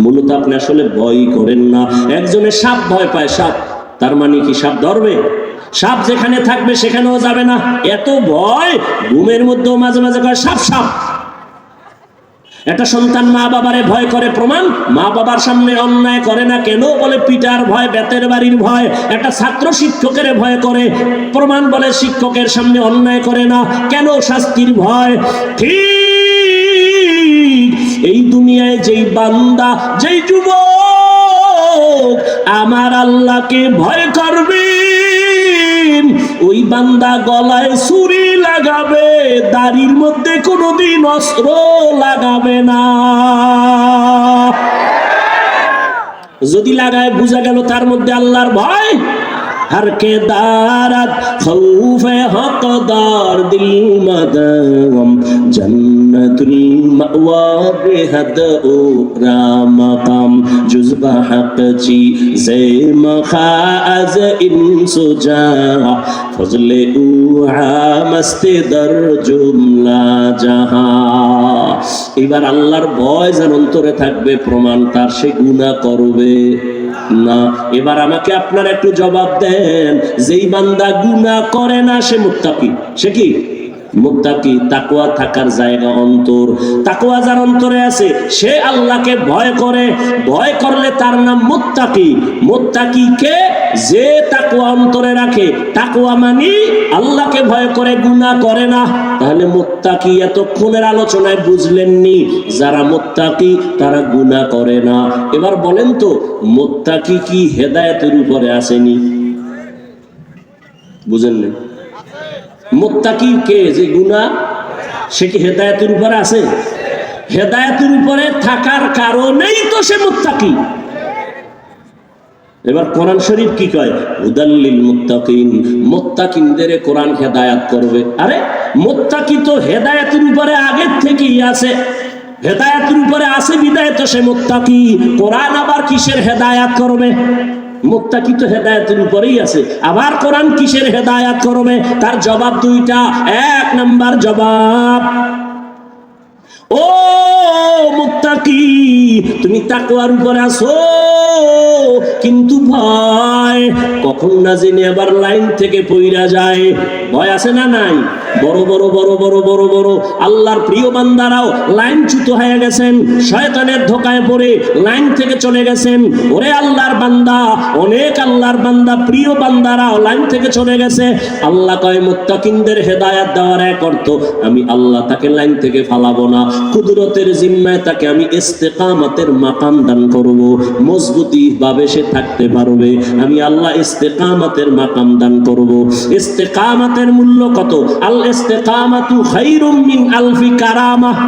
মূলত আপনি আসলে ভয় করেন না। একজনের সাপ ভয় পায়, সাপ, তার মানে কি সাপ ধরবে? সাপ যেখানে থাকবে সেখানেও যাবে না, এত ভয়। ঘুমের মধ্যেও মাঝে মাঝে কয় সাপ সাপ। একটা সন্তান মা বাবারে ভয় করে, প্রমাণ মা বাবার সামনে অন্যায় করে না কেন? বলে পিটার ভয়, বেতের বাড়ির ভয়। একটা ছাত্র শিক্ষকের ভয় করে, প্রমাণ বলে শিক্ষকের সামনে অন্যায় করে না কেন? শাস্তির ভয়। ঠিক এই দুনিয়ায় যেই বান্দা, যেই যুবক আমার আল্লাহকে ভয় করবে, ওই বান্দা গলায় ছুরি লাগাবে, দাড়ির মধ্যে কোনোদিন অস্ত্র লাগাবে না। যদি লাগায় বুঝা গেল তার মধ্যে আল্লাহর ভয়। हर के दारत खौफे हकदार दिल मदम जन्नतुल मअवा बेहद उरा मकाम जुज़बा हक ची ज़े मखाज़ इंसुजा फज़ले उहा मस्ते दर जुमला जहां। এবার আল্লাহর ভয় যেন অন্তরে থাকবে, প্রমাণ তার সে গুনাহ করবে না। এবার আমাকে আপনারা একটু জবাব দেন, যেই বান্দা গুনাহ করে না সে মুত্তাকি। সে কি মুত্তাকি? তাকওয়া থাকার জায়গা অন্তর। তাকওয়া যার অন্তরে আছে সে আল্লাহকে ভয় করে। ভয় করলে তার নাম মুত্তাকি। মুত্তাকি কে? যে তাকওয়া অন্তরে রাখে। তাকওয়া মানে আল্লাহকে ভয় করে, গুনাহ করে না। তাহলে মুত্তাকি এতক্ষণের আলোচনায় বুঝলেননি, যারা মুত্তাকি তারা গুনাহ করে না। এবার বলেন তো, মুত্তাকি কি হেদায়েতের উপরে আসেনি? বুঝেননি? মুত্তাকি কে? যে গুনাহ, সে কি হেদায়েতের উপরে আছে? হেদায়েতের উপরে থাকার কারণেই তো সে মুত্তাকি। এবার কোরআন শরীফ কি কয়? হুদাল্লিল মুত্তাকিন, মুত্তাকিনদের কোরআন হেদায়েত করবে। আরে মুত্তাকি তো হেদায়েতের উপরে আগের থেকেই আছে। হেদায়েতের উপরে আছে বিদায় তো সে মুত্তাকি। কোরআন আবার কিসের হেদায়েত করবে? মুত্তাকি তো হেদায়েতের উপরেই আছে, আবার কোরআন কিসের হেদায়েত করবে? তার জবাব দুইটা। 1 নাম্বার জবাব, ও মুত্তাকি তুমি তাকওয়ার উপরে আছো, কিন্তু ভয় কখন না জেনে আবার লাইন থেকে পইরা যায়। ভয় আছে না নাই? বড় বড় বড় বড় বড় বড় আল্লাহর প্রিয় বান্দারাও লাইনচ্যুত হয়ে গেছেন, শয়তানের ধোকায় পড়ে লাইন থেকে চলে গেছেন। ওরে আল্লাহর বান্দা, অনেক আল্লাহর বান্দা, প্রিয় বান্দারাও লাইন থেকে চলে গেছে। আল্লাহ কয় মুত্তাকিনদের হেদায়েত দেওয়ার এক অর্থ, আমি আল্লাহ তাকে লাইন থেকে ফালাবো না, কুদরতের জিম্মায় তাকে আমি ইস্তেকামতের মাকাম দান করব, মজবুতি ভাবে সে থাকতে পারবে। আমি আল্লাহ ইস্তেকামতের মাকাম দান করব। ইস্তেকামতের মূল্য কত? আল ইস্তেকামাতু খায়রুম মিন আলফি কারামাহ।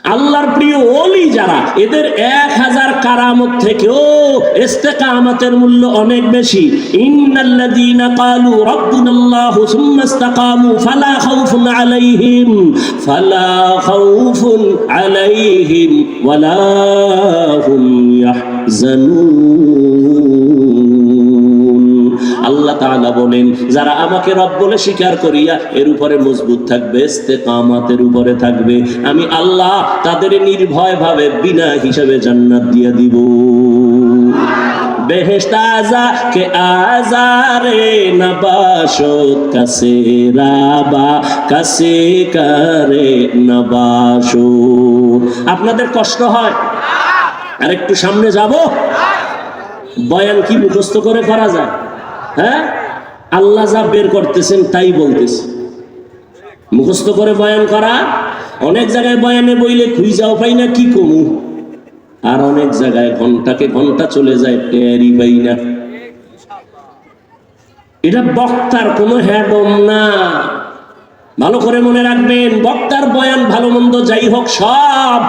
আল্লাহর প্রিয় ওলি যারা, এদের 1000 কারামত থেকেও ইস্তেকামতের মূল্য অনেক বেশি। ইন্নাল্লাযীনা ক্বালু রাব্বুনাল্লাহু সুম্মা ইসতাকামু ফালা খাউফুন আলাইহিম ওয়ালা হুম ইয়াহজানুন। আল্লাহ তাআলা বলেন, যারা আমাকে রব বলে স্বীকার করিয়া এর উপরে মজবুত থাকবে, ইস্তেকামতের উপরে থাকবে, আমি আল্লাহ তাদের নির্ভয় ভাবে বিনা হিসাবে জান্নাত দিয়ে দিব। বেহেশত আযা কে আজারে নবাশত কাসে রাবা কাসে করে নবাশত। আপনাদের কষ্ট হয়? আর একটু সামনে যাব। বয়ান কি মুখস্থ করে করা যায়? হ্যাঁ, আল্লাহ যা বের করতেছেন তাই বলতেছে। মুখস্থ করে বয়ান করা, অনেক জায়গায় বয়ানে বইলে খুঁজাও পাই না কি কমু, আর অনেক জায়গায় ঘন্টাকে ঘন্টা চলে যায়, টেরই পাই না। এটা বক্তার কোনো হ্যাডম না, ভালো করে মনে রাখবেন। বক্তার বয়ান ভালো মন্দ যাই হোক, সব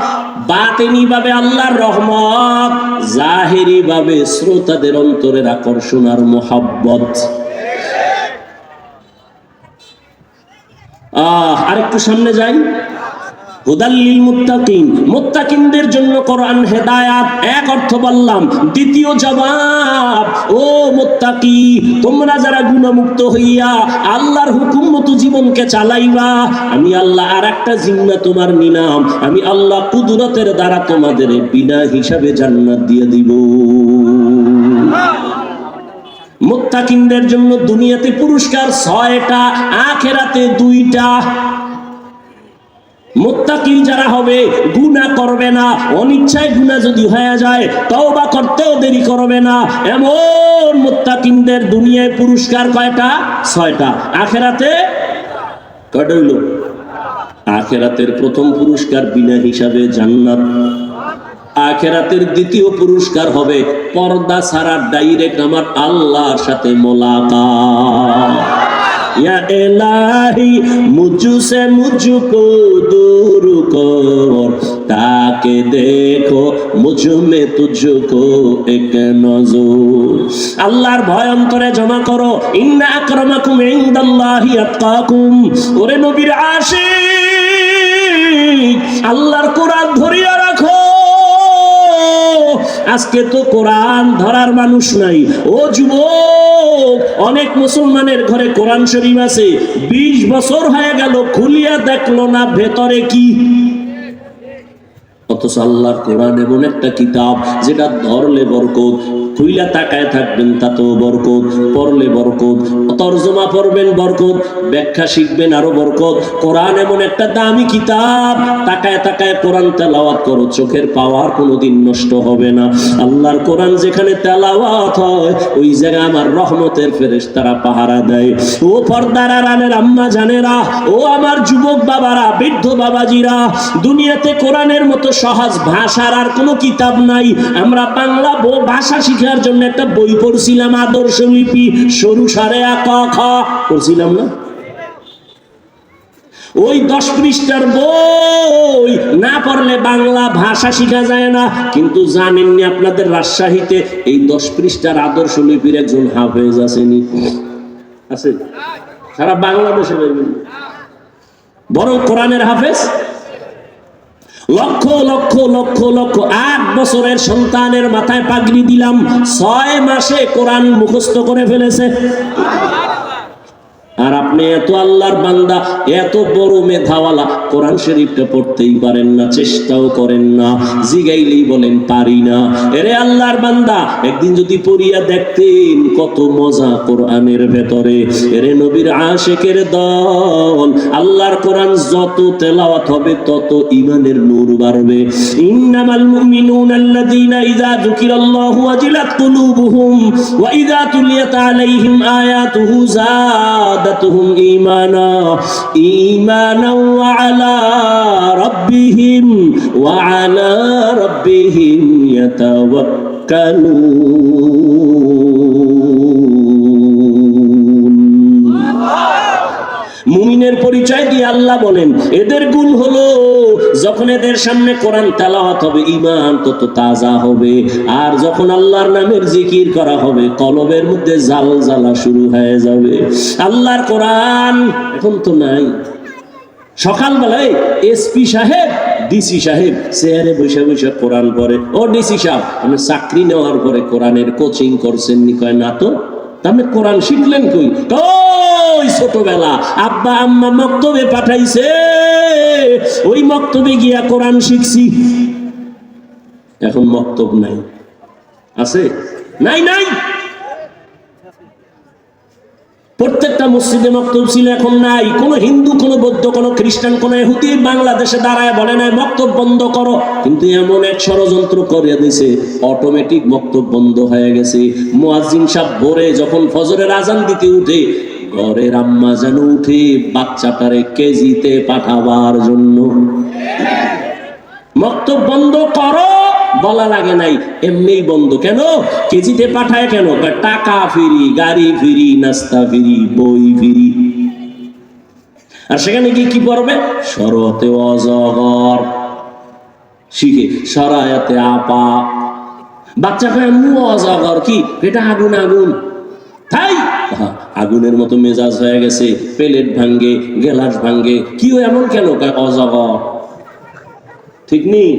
বাতেনি ভাবে আল্লাহর রহমত, জাহেরি ভাবে শ্রোতাদের অন্তরের আকর্ষণ আর মোহাব্বত। আরেকটু সামনে যাই। হুদাল্লিল মুত্তাকিন, মুত্তাকিনদের জন্য কোরআন হেদায়াত, এক অর্থ বললাম। দ্বিতীয় জবাব, ও মুত্তাকি, তোমরা যারা গুনাহমুক্ত হইয়া আল্লাহর হুকুম মতো জীবনকে চালাইবা, আমি আল্লাহ আর একটা জিম্মা তোমার নিলাম, আমি আল্লাহ কুদরতের দ্বারা তোমাদের বিনা হিসাবে জান্নাত দিয়ে দিব। মুত্তাকিনদের জন্য দুনিয়াতে পুরস্কার 6টা, আখিরাতে 2টা। মুত্তাকি যারা হবে, গুনাহ করবে না, অনিচ্ছায় গুনাহ যদি হয়ে যায় তওবা করতেও দেরি করবে না, এমন মুত্তাকিনদের দুনিয়ায় পুরস্কার কয়টা? 6টা। আখিরাতে কয়টা হইল? আখিরাতের প্রথম পুরস্কার বিনা হিসাবে জান্নাত। আখিরাতের দ্বিতীয় পুরস্কার হবে পর্দা ছাড়া ডাইরেক্ট আমার আল্লাহর সাথে মোলাকাত। या इलाही मुझसे मुझको दूर कर, ताकि देखो मुझ में तुझको एक नजर। আল্লাহর ভয় অন্তরে জমা করো। ইন্না আকরামাকুম ইনদাল্লাহি আতকাকুম। ওরে নবীর আশিক, আল্লাহর কোরআন ধরিয়া রাখো। আজকে তো কোরআন ধরার মানুষ নাই। ও যুবক, অনেক মুসলমানের ঘরে কোরআন শরীফ আছে, 20 বছর হয়ে গেল, খুলিয়া দেখলো না ভেতরে কি। অথচ আল্লাহর কোরআন এমন একটা কিতাব যেটা ধরলে বরকত, খুইলা তাকায় থাকবেন তাতেও বরকত, পড়লে বরকত, তরজমা পড়বেন বরকত, ব্যাখ্যা শিখবেন আরো বরকত। কোরআন এমন একটা দামি কিতাব, তাকায় তাকায় কোরআন তেলাওয়াত করো, চোখের পাওয়ার কোনোদিন নষ্ট হবে না। আল্লাহর কোরআন যেখানে তেলাওয়াত হয়, ওই জায়গায় আমার রহমতের ফেরেশতারা পাহারা দেয়। ও পর্দার আড়ালের আম্মা জানেরা, ও আমার যুবক বাবারা, বৃদ্ধ বাবাজিরা, দুনিয়াতে কোরআনের মতো সহজ ভাষার আর কোনো কিতাব নাই। আমরা বাংলা ভাষা শিখার জন্য একটা বই পড়ছিলাম, আদর্শ লিপি, সরু সারে আ ক খ পড়ছিলাম না? ওই 10 পৃষ্ঠার বই না পড়লে বাংলা ভাষা শিখা যায় না। কিন্তু জানেননি আপনাদের রাজশাহীতে এই 10 পৃষ্ঠার আদর্শ লিপির একজন হাফেজ আসেনি? আছে? সারা বাংলাদেশে বড় কোরআনের হাফেজ। লক্ষ লক্ষ লক্ষ লক্ষ 8 বছরের সন্তানের মাথায় পাগড়ি দিলাম, 6 মাসে কোরআন মুখস্থ করে ফেলেছে। আর আপনি এত আল্লাহর বান্দা, এত বড় মেধাওয়ালা, কোরআন শরীফটা পড়তেই পারেন না, চেষ্টাও করেন না, জিগাইলেই বলেন পারি না। এরে আল্লাহর বান্দা, একদিন যদি পড়িয়া দেখতেন কত মজা কোরআনের ভেতরে। এরে নবীর আশিকের দল, আল্লাহর কোরআন যত তেলাওয়াত হবে তত ঈমানের নূর বাড়বে। ইন্নামাল মুমিনুনা আল্লাযীনা ইযা যুকিরাল্লাহু ওয়াজিলাত কুলুবুহুম ওয়া ইযা তুলিয়াত আলাইহিম আয়াতুহু যাদাতুহুম ঈমানা ওয়া আলা রাব্বিহিম ইয়াতাওয়াক্কালুন। মুমিনের পরিচয় পরিচয় দিয়ে আল্লাহ বলেন এদের গুণ হলো যখন এদের সামনে কোরআন তেলাওয়াত হবে ঈমান তত তাজা হবে, আর যখন আল্লাহর নামের জিকির করা হবে কলবের মধ্যে জ্বালা শুরু হয়ে যাবে। আল্লাহর কোরআন এখন তো নাই। সকালবেলায় এসপি সাহেব ডিসি সাহেব চেয়ারে বসে বসে কোরআন পড়ে। ও ডিসি সাহেব, আপনি চাকরি নেওয়ার পরে কোরআনের কোচিং করছেন নি? কয় না তো। আপনি কোরআন শিখলেন কই? ওই ছোটবেলা আব্বা আম্মা মক্তবে পাঠাইছে, ওই মক্তবে গিয়া কোরআন শিখছি। এখন মক্তব নাই, আছে? নাই নাই। প্রত্যেকটা মসজিদে মক্তব ছিল, এখন নাই। কোন হিন্দু, কোন বৌদ্ধ, কোন খ্রিস্টান, কোন ইহুদি বাংলাদেশে দাঁড়ায় বলে নাই মক্তব বন্ধ করো, কিন্তু এমন এক ষড়যন্ত্র করে দিয়েছে অটোমেটিক মক্তব বন্ধ হয়ে গেছে। মুয়াজ্জিন সাহেব ভোরে যখন ফজরের আজান দিতে উঠে, ঘরের আম্মা যেন উঠে বাচ্চাটারে কেজিতে পাঠাবার জন্য। মক্তব বন্ধ করো বলা লাগে নাই, এমনি বন্ধ। কেন? কেজিতে পাঠায় কেন? টাকা ফ্রি, গাড়ি ফ্রি, নাস্তা ফ্রি, বই ফ্রি। আর সেখানে গিয়ে কি পড়বে? সরতে অজগর শিখে, সরায়াতে আপা। বাচ্চা কয় আম্মু অজগর কি? এটা আগুন আগুন। তাই আগুনের মতো মেজাজ হয়ে গেছে, প্লেট ভাঙ্গে, গেলাস ভাঙ্গে। কি এমন কেন? কয় অজগর। ঠিক নেই?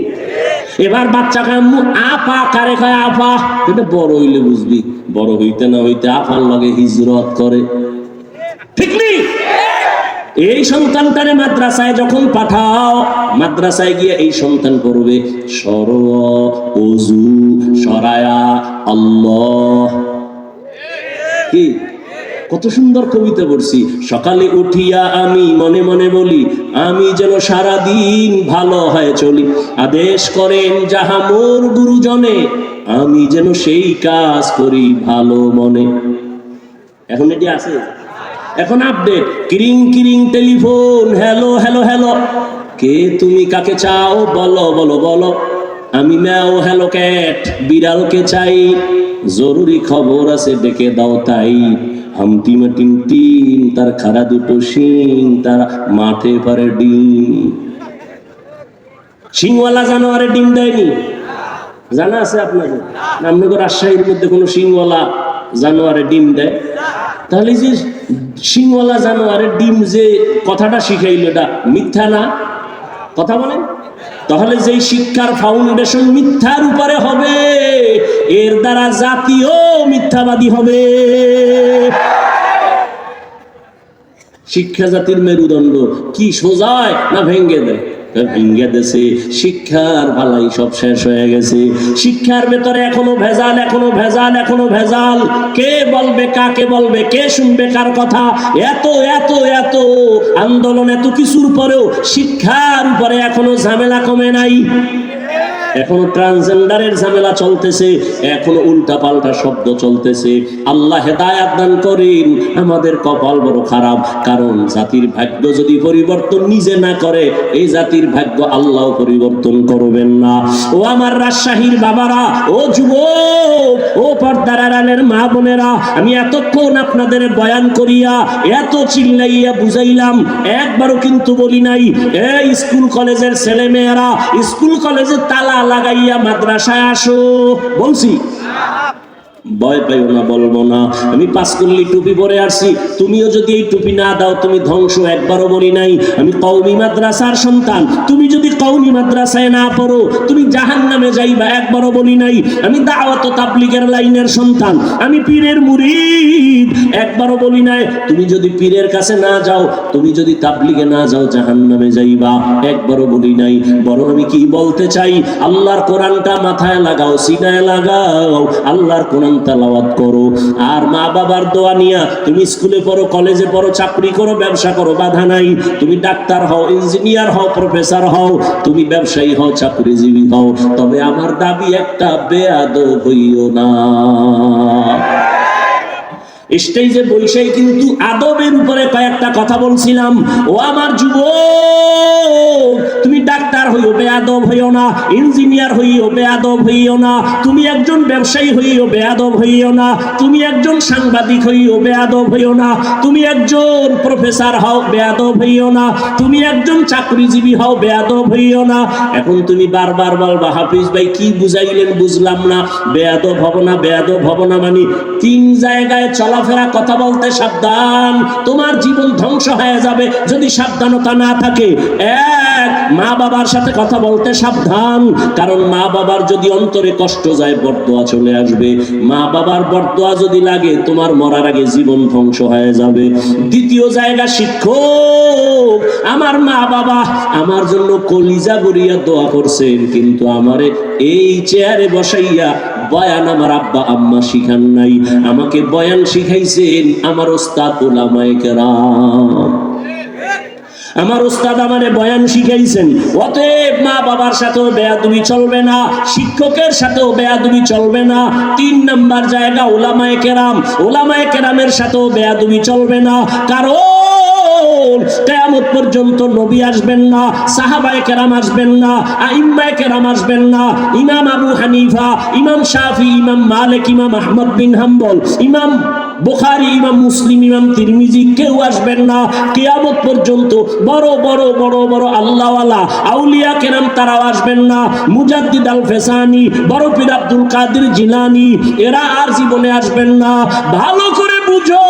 এবার বাচ্চা কয় আম্মু আপা কারে কয়? আপা। এটা বড় হইলে বুঝবি, বড় হইতে না হইতে আপার লগে হিজরত করে। ঠিক নেই? এই সন্তানটারে মাদ্রাসায় যখন পাঠাও, মাদ্রাসায় গিয়ে এই সন্তান করবে সর, ওযু, সরায়া, আল্লাহ। কি কত সুন্দর কবিতা পড়ছি। সকালে উঠিয়া আমি মনে মনে বলি, আমি যেন সারা দিন ভালো হয়ে চলি। আদেশ করেন যাহা মোর গুরুজনে, আমি যেন সেই কাজ করি ভালো মনে। এখন এটি আছে, এখন আপডেট। কিরিং কিরিং টেলিফোন, হ্যালো হ্যালো হ্যালো। কে তুমি, কাকে চাও? বলো বলো বলো। আমি ম্যাও হ্যালো ক্যাট, বিড়ালকে চাই। জরুরি খবর আছে ডেকে দাও তাই। হামটিমা টিম টিম, তার খাড়া দুটো শিং, তার মাঠে পারে ডিম। শিংওয়ালা জানোয়ারে ডিম দেয়নি? জানা আছে আপনাদের? আপনাদের রাজশাহীর মধ্যে কোনো শিংওয়ালা জানোয়ারে ডিম দেয়? তাহলে যে শিংওয়ালা জানোয়ারের ডিম যে কথাটা শিখাইল, এটা মিথ্যা না? কথা বলেন। তাহলে যেই শিক্ষার ফাউন্ডেশন মিথ্যার উপরে হবে, এর দ্বারা জাতীয় মিথ্যাবাদী হবে। শিক্ষা জাতির মেরুদণ্ড। কি সোজায় না ভেঙ্গে দেয়? ভেঙ্গে দেশে। শিক্ষার ভালাই সব শেষ হয়ে গেছে। শিক্ষার ভেতরে এখনো ভেজাল, এখনো ভেজাল, এখনো ভেজাল। কে বলবে, কাকে বলবে, কে শুনবে কার কথা? এত এত এত আন্দোলন, এত কিছুর পরেও শিক্ষার উপরে এখনো ঝামেলা কমে নাই। এখনো ট্রান্সজেন্ডারের ঝামেলা চলতেছে, এখনো উল্টা পাল্টা শব্দ চলতেছে। আল্লাহ হেদায়াত দান করেন। আমাদের কপাল বড় খারাপ, কারণ জাতির ভাগ্য যদি পরিবর্তন নিজে না করে, এই জাতির ভাগ্য আল্লাহ পরিবর্তন করবেন না। ও আমার রাজশাহীর বাবারা, ও যুবক, ও পর্দার আড়ালের মা বোনেরা, আমি এতক্ষণ আপনাদের বয়ান করিয়া এত চিল্লাইয়া বুঝাইলাম, একবারও কিন্তু বলি নাই এই স্কুল কলেজের ছেলে মেয়েরা স্কুল কলেজে তালা লাগাইয়া মাদ্রাসায় আসো। বলছি? ভয় পাইও না, বলবো না। আমি পাঁচকুল্লি টুপি পরে আসছি, তুমিও যদি এই টুপি না দাও তুমি ধ্বংস। একবারও বলি নাই। আমি কওমি মাদ্রাসার সন্তান, তুমি যদি কওমি মাদ্রাসায় না পড়ো তুমি জাহান্নামে যাইবা। একবারও বলি নাই। আমি দাওয়াত ও তাবলীগের লাইনের সন্তান, আমি পীরের মুরিদ। একবারও বলি নাই তুমি যদি পীরের কাছে না যাও, তুমি যদি তাবলীগে না যাও জাহান্নামে যাইবা। একবারও বলি নাই। বরং আমি কি বলতে চাই, আল্লাহর কোরআনটা মাথায় লাগাও, সিনায় লাগাও, আল্লাহর কোরআন তেলাওয়াত করো। আর মা বাবার দোয়া নিয়া তুমি স্কুলে পড়ো, কলেজে পড়ো, চাকরি করো, ব্যবসা করো, বাধা নাই। তুমি ডাক্তার হও, ইঞ্জিনিয়ার হও, প্রফেসর হও, তুমি ব্যবসায়ী হও, চাকরিজীবী হও, তবে আমার দাবি একটা, বেয়াদব হইও না। স্টেজে বসেই কিন্তু আদবের উপরে কয়েকটা কথা বলছিলাম। ও আমার যুবক, তুমি ডাক্তার হইও বেয়াদব হইও না, ইঞ্জিনিয়ার হইও বেয়াদব হইও না, তুমি একজন ব্যবসায়ী হইও বেয়াদব হইও না, তুমি একজন সাংবাদিক হইও বেয়াদব হইও না, তুমি একজন প্রফেসর হও বেয়াদব হইও না, তুমি একজন চাকরিজীবী হও বেয়াদব হইও না। এখন তুমি বারবার বলবা, হাফিজ ভাই কি বুঝাইলেন বুঝলাম না, বেয়াদব হব না, বেয়াদব হব না মানে 3 জায়গায় চলাফেরা কথা বলতে সাবধান, তোমার জীবন ধ্বংস হয়ে যাবে যদি সাবধানতা না থাকে। এক, মা বাবার সাথে কথা বলতে সাবধান, কারণ মা বাবার যদি অন্তরে কষ্ট যায় বরদোয়া চলে আসবে, মা বাবার বরদোয়া যদি লাগে তোমার মরার আগে জীবন ধ্বংস হয়ে যাবে। দ্বিতীয় জায়গা শিক্ষক, আমার মা বাবা আমার জন্য কলিজা গড়িয়া দোয়া করছেন, কিন্তু আমারে এই চেয়ারে বসাইয়া বয়ান আমার আব্বা আম্মা শিখান নাই, আমাকে বয়ান শিখাইছেন আমার ওস্তাদ উলামায়ে কেরাম। আমার ওস্তাদ আমারে বয়ান শিখাইছেন। অতএব মা বাবার সাথেও বেয়াদবি চলবে না, শিক্ষকের সাথেও বেয়াদবি চলবে না। 3 নাম্বার জায়গা উলামায়ে কেরাম, উলামায়ে কেরামের সাথেও বেয়াদবি চলবে না, কারণ কিয়ামত পর্যন্ত নবী আসবেন না, সাহাবায়ে কেরাম আসবেন না, আইম্মায়ে কেরাম আসবেন না, ইমাম আবু হানিফা, ইমাম শাফি, ইমাম মালিক, ইমাম আহমদ বিন হাম্বল, ইমাম বুখারী, ইমাম মুসলিম, ইমাম তিরমিজি কেউ আসবেন না। কিয়ামত পর্যন্ত বড় বড় বড় বড় আল্লাহওয়ালা আউলিয়া কেরাম তারাও আসবেন না। মুজাদ্দিদ আল ফেসানি, বড় পীর আব্দুল কাদের জিলানী এরা আর জীবনে আসবেন না। ভালো করে বুঝো,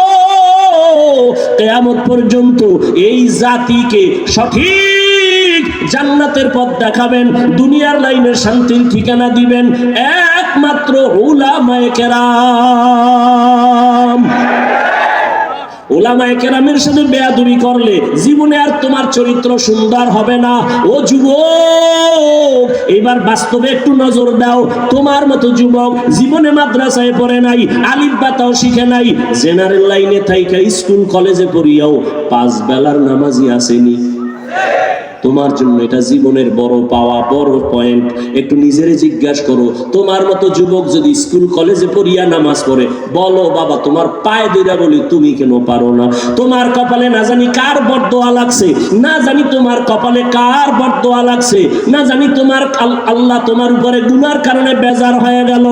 কিয়ামত পর্যন্ত এই জাতিকে সঠিক জান্নাতের পথ দেখাবেন, দুনিয়ার লাইনে শান্তির ঠিকানা দিবেন একমাত্র উলামায়ে কেরাম। উলামায়ে কেরামের সাথে বেয়াদবি করলে জীবনে আর তোমার চরিত্র সুন্দর হবে না। ও যুবক, এবার বাস্তবে একটু নজর দাও। তোমার মতো যুবক জীবনে মাদ্রাসায় পড়ে নাই, আলিফ বা তাও শিখে নাই, জেনারেল লাইনে থাইকা স্কুল কলেজে পড়িয়াও 5 বেলার নামাজি আসেনি। তোমার জন্য এটা জীবনের বড় পাওয়া, বড় পয়েন্ট। একটু নিজেরে জিজ্ঞাসা করো, তোমার মতো যুবক যদি স্কুল কলেজে পড়িয়া নামাজ পড়ে, বলো বাবা তোমার পায়ে ধরে বলি তুমি কেন পারো না? তোমার কপালে না জানি কার বরদোয়া লাগছে, না জানি তোমার কপালে কার বরদোয়া লাগছে, না জানি তোমার আল্লাহ তোমার উপরে গুনার কারণে বেজার হয়ে গেল।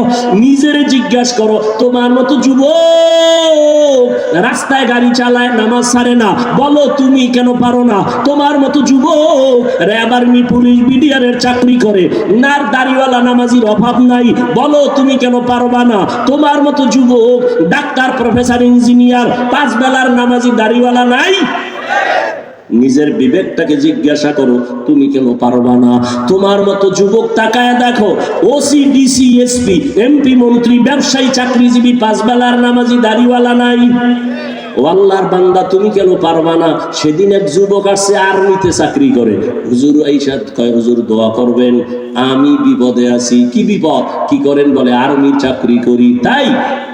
নিজেরে জিজ্ঞাসা করো, তোমার মতো যুবক রাস্তায় গাড়ি চালায় নামাজ ছাড়ে না, বলো তুমি কেন পারো না? তোমার মতো যুবক র‍্যাব, আর্মি, পুলিশ, বিডিআরের চাকরি করে, নার দাড়িওয়ালা নামাজির অভাব নাই, বলো তুমি কেন পারবা না? তোমার মতো যুবক ডাক্তার, প্রফেসর, ইঞ্জিনিয়ার, 5 বেলার নামাজি দাড়িওয়ালা নাই? নিজের বিবেকটাকে জিজ্ঞাসা করো, তুমি কেন পারবা না? তোমার মতো যুবক তাকায় দেখো, ওসি, ডিসি, এসপি, এমপি, মন্ত্রী, ব্যবসায়ী, চাকরিজীবী, 5 বেলার নামাজি দাড়িওয়ালা নাই। ও আল্লাহর বান্দা তুমি কেন পারবা না? সেদিন এক যুবক আসছে আর্মিতে চাকরি করে, হুজুর আইসা কয় হুজুর দোয়া করবেন, আমি বিপদে আছি। কি বিপদ? কি করেন? বলে আর্মির চাকরি করি। তাই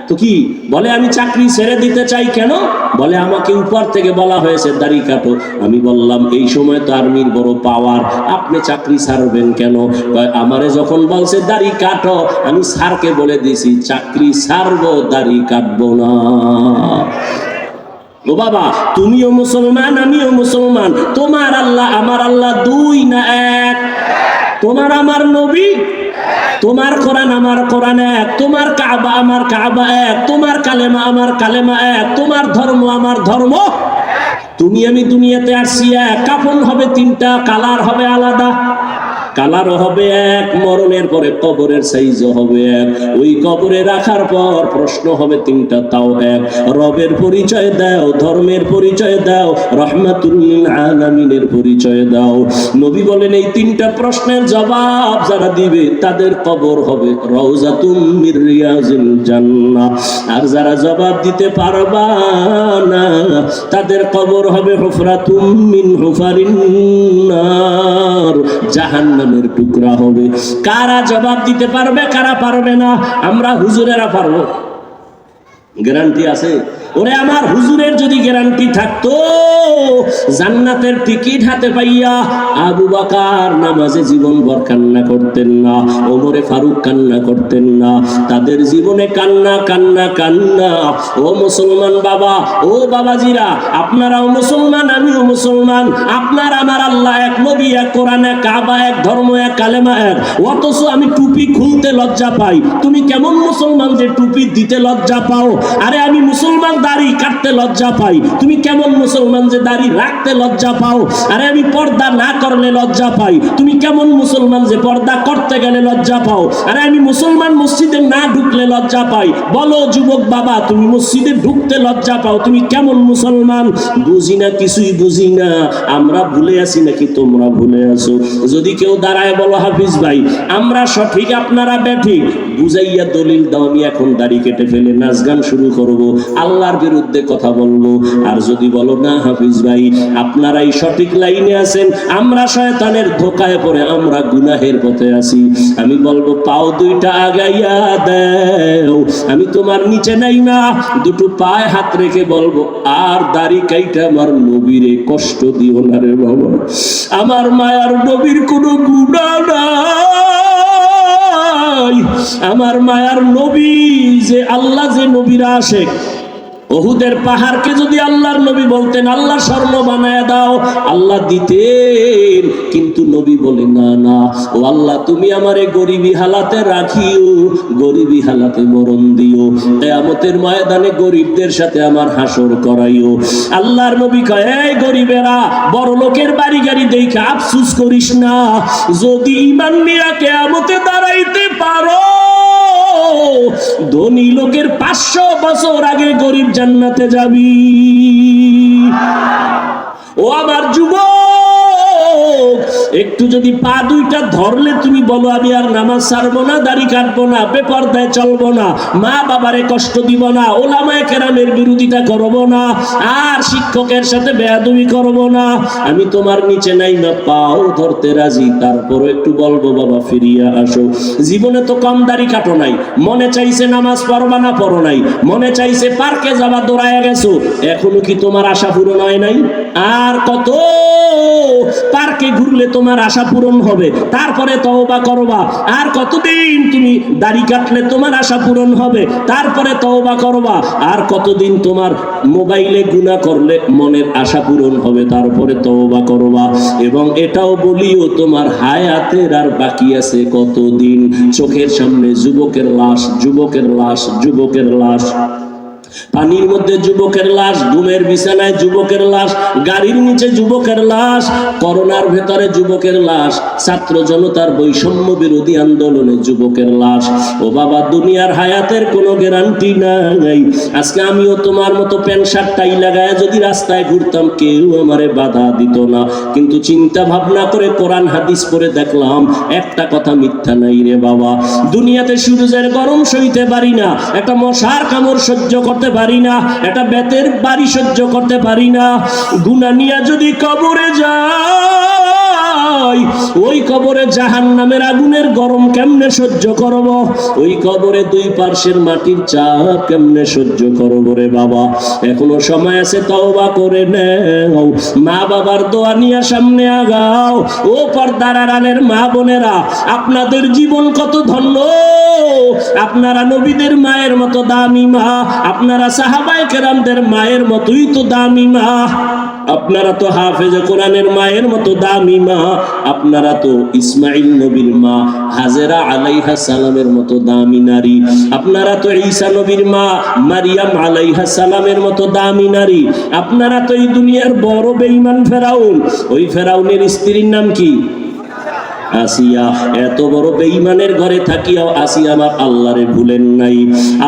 তো কি? বলে আমি চাকরি ছেড়ে দিতে চাই। কেন? বলে আমাকে উপর থেকে বলা হয়েছে দাড়ি কাটো। আমি বললাম এই সময় তো আর্মির বড় পাওয়ার, আপনি চাকরি ছাড়বেন কেন? আমারে যখন বলছে দাড়ি কাটো, আমি স্যারকে বলে দিয়েছি চাকরি ছাড়বো, দাড়ি কাটবো না। ও বাবা, তুমিও মুসলমান, আমিও মুসলমান, তোমার আল্লাহ আমার আল্লাহ 2 না 1? তোমার আমার নবী, তোমার কোরআন আমার কোরআন 1, তোমার কাবা আমার কাবা 1, তোমার কালেমা আমার কালেমা 1, তোমার ধর্ম আমার ধর্ম। তুমি আমি দুনিয়াতে আসছি এক, কাফন হবে 3টা, কালার হবে আলাদা। কালারও হবে এক, মরণের পরে কবরের সাইজও হবে এক, ওই কবরে রাখার পর প্রশ্ন হবে 3টা, তাও এক। রবের পরিচয় দাও, ধর্মের পরিচয় দাও, রাহমাতুল লিল আলামিনের পরিচয় দাও। নবী বলেন এই 3টা প্রশ্নের জবাব যারা দিবে তাদের কবর হবে রাউযাতুম মির রিয়াজিল জান্নাহ, আর যারা জবাব দিতে পারবা না তাদের কবর হবে হুফরাতুম মিন হুফারিন নার, জাহান্নামের টুকরা হবে। কারা জবাব দিতে পারবে, কারা পারবে না? আমরা হুজুরেরা পারবো, গ্যারান্টি আছে? ওরে আমার হুজুরের যদি গ্যারান্টি থাকতো, জান্নাতের টিকিট হাতে পাইয়া আবু বকর নামাজে জীবনভর কান্না করতেন না, ওমরে ফারুক কান্না করতেন না, তাদের জীবনে কান্না কান্না কান্না। ও মুসলমান বাবা, ও বাবাজিরা, আপনারাও মুসলমান, আমিও মুসলমান, আপনার আমার আল্লাহ এক, নবী এক, কোরআন এক, কাবা এক, ধর্ম এক, কালেমা এক, অথচ আমি টুপি খুলতে লজ্জা পাই। তুমি কেমন মুসলমান যে টুপি দিতে লজ্জা পাও? আরে আমি মুসলমান, দাড়ি কাটতে লজ্জা পাই। তুমি কেমন মুসলমান যে দাড়ি রাখতে লজ্জা পাও? আরে আমি পর্দা না করলে লজ্জা পাই। তুমি কেমন মুসলমান যে পর্দা করতে গেলে লজ্জা পাও? আরে আমি মুসলমান, মসজিদে না ঢুকলে লজ্জা পাই। বলো যুবক বাবা, তুমি মসজিদে ঢুকতে লজ্জা পাও, তুমি কেমন মুসলমান? বুঝি না, কিছুই বুঝি না। আমরা ভুলে আছি নাকি তোমরা ভুলে আছো? যদি কেউ দাঁড়ায় বলো হাফিজ ভাই আমরা সঠিক আপনারা বেঠিক, বুঝাইয়া দলিল দাও, আমি এখন দাড়ি কেটে ফেলে নাচ গান শুরু করব, আল্লাহর বিরুদ্ধে কথা বলবো। আর যদি বলো না হাফিজ ভাই আপনারাই সঠিক লাইনে আছেন, আমরা শয়তানের ধোকায় পড়ে আমরা গুনাহের পথে আছি, আমি বলবো পাও দুইটা আগাইয়া দাও, আমি তোমার নিচে নাই না, দুটো পায়ে হাত রেখে বলবো আর দাড়ি কাইটা আমার নবীরে কষ্ট দিও না রে বাবা। আমার মায়ার নবীর কোনো গুনাহ নাই, আমার মায়ার নবী যে আল্লাহ যে নবীর আশিক, ওহুদের পাহাড়কে যদি আল্লাহর নবী বলতেন আল্লাহ স্বর্ণ বানায় দাও, আল্লাহ দিতেন, কিন্তু নবী বলে না না, ও আল্লাহ তুমি আমারে গরিবী হালাতে রাখিও, গরিবী হালাতে মরণ দিও, কিয়ামতের ময়দানে গরিবদের সাথে আমার হাসর করাইও। আল্লাহর নবী কয় এই গরিবেরা বড় লোকের বাড়ি গাড়ি দেখে আফসোস করিস না, যদি ঈমান নিয়ে কিয়ামতে দাঁড়াইতে পারো, ধনী লোকের 500 বছর আগে গরিব জান্নাতে যাবি। ও আমার যুবক, একটু যদি পা দুইটা ধরলে তুমি বলো আমি আর নামাজ ছাড়বো না, দাড়ি কাটবো না, বেপরদায় চলবো না, মা বাবারে কষ্ট দিব না, ওলামায়ে কেরামের বিরোধিতা করবো না, আর শিক্ষকের সাথে বেয়াদবি করবো না, আমি তোমার নিচে নাই না পাও ধরতে রাজি, তারপর একটু বলবো বাবা ফিরিয়া আসো। জীবনে তো কম দাড়ি কাটো নাই, মনে চাইছে নামাজ পড়বা না পড়ো নাই, মনে চাইছে পার্কে যাবা দৌড়ায় গেছো, এখনো কি তোমার আশা পূরণ হয় নাই? আর কত পার্কে ঘুরলে তোমার আশা পূরণ হবে, তারপরে তওবা করবা। আর কতদিন তুমি দাড়ি কাটলে তোমার আশা পূরণ হবে, তারপরে তওবা করবা। আর কতদিন তোমার মোবাইলে গুনাহ করলে মনের আশা পূরণ হবে, তারপরে তওবা করবা। এবং এটাও বলিও তোমার হায়াতের আর বাকি আছে কতদিন। চোখের সামনে যুবকের লাশ, যুবকের লাশ, যুবকের লাশ, পানির মধ্যে যুবকের লাশ, ঘুমের বিছানায় যুবকের লাশ, গাড়ির নিচে যুবকের লাশ, করোনার ভেতরে যুবকের লাশ, ছাত্র জনতার বৈষম্য বিরোধী আন্দোলনে যুবকের লাশ। ও বাবা, দুনিয়ার হায়াতের কোনো গ্যারান্টি নাই। আজকে আমিও তোমার মতো প্যান্ট শার্ট টাই লাগায় যদি রাস্তায় ঘুরতাম কেউ আমারে বাধা দিত না, কিন্তু চিন্তা ভাবনা করে কোরআন হাদিস পড়ে দেখলাম একটা কথা মিথ্যা নাই রে বাবা। দুনিয়াতে সূর্যের গরম সইতে পারি না, একটা মশার কামড় সহ্য করতে পারি না, একটা বেতের বাড়ি সহ্য করতে পারি না, গুনাহ নিয়ে যদি কবরে যাই, ওই কবরে জাহান্নামের আগুনের গরম কেমনে সহ্য করব, ওই কবরে দুই পার্শ্বের মাটির চাপ কেমনে সহ্য করব রে বাবা। এখনো সময় আছে, তওবা করে নাও, মা বাবার দোয়া নিয়ে সামনে আগাও। ও পর্দার আড়ালের মা বোনেরা, আপনাদের জীবন কত ধন্য, আপনারা নবীদের মায়ের মতো দামি মা, আপনারা সাহাবায়ে কেরামদের মায়ের মতোই তো দামি মা, আপনারা তো হাফেজে কোরআনের মায়ের মতো দামি মা, আপনারা তো ইসমাইল নবীর মা হাজেরা আলাইহা সালামের মতো দামি নারী, আপনারা তো ঈসা নবীর মা মারিয়াম আলাইহা সালামের মতো দামি নারী, আপনারা তো এই দুনিয়ার বড় বেঈমান ফেরাউন, ওই ফেরাউনের স্ত্রীর নাম কি? আসিয়া। এত বড় বেঈমানের ঘরে থাকিয়াও আসিয়া আমার আল্লাহরে ভুলেন নাই।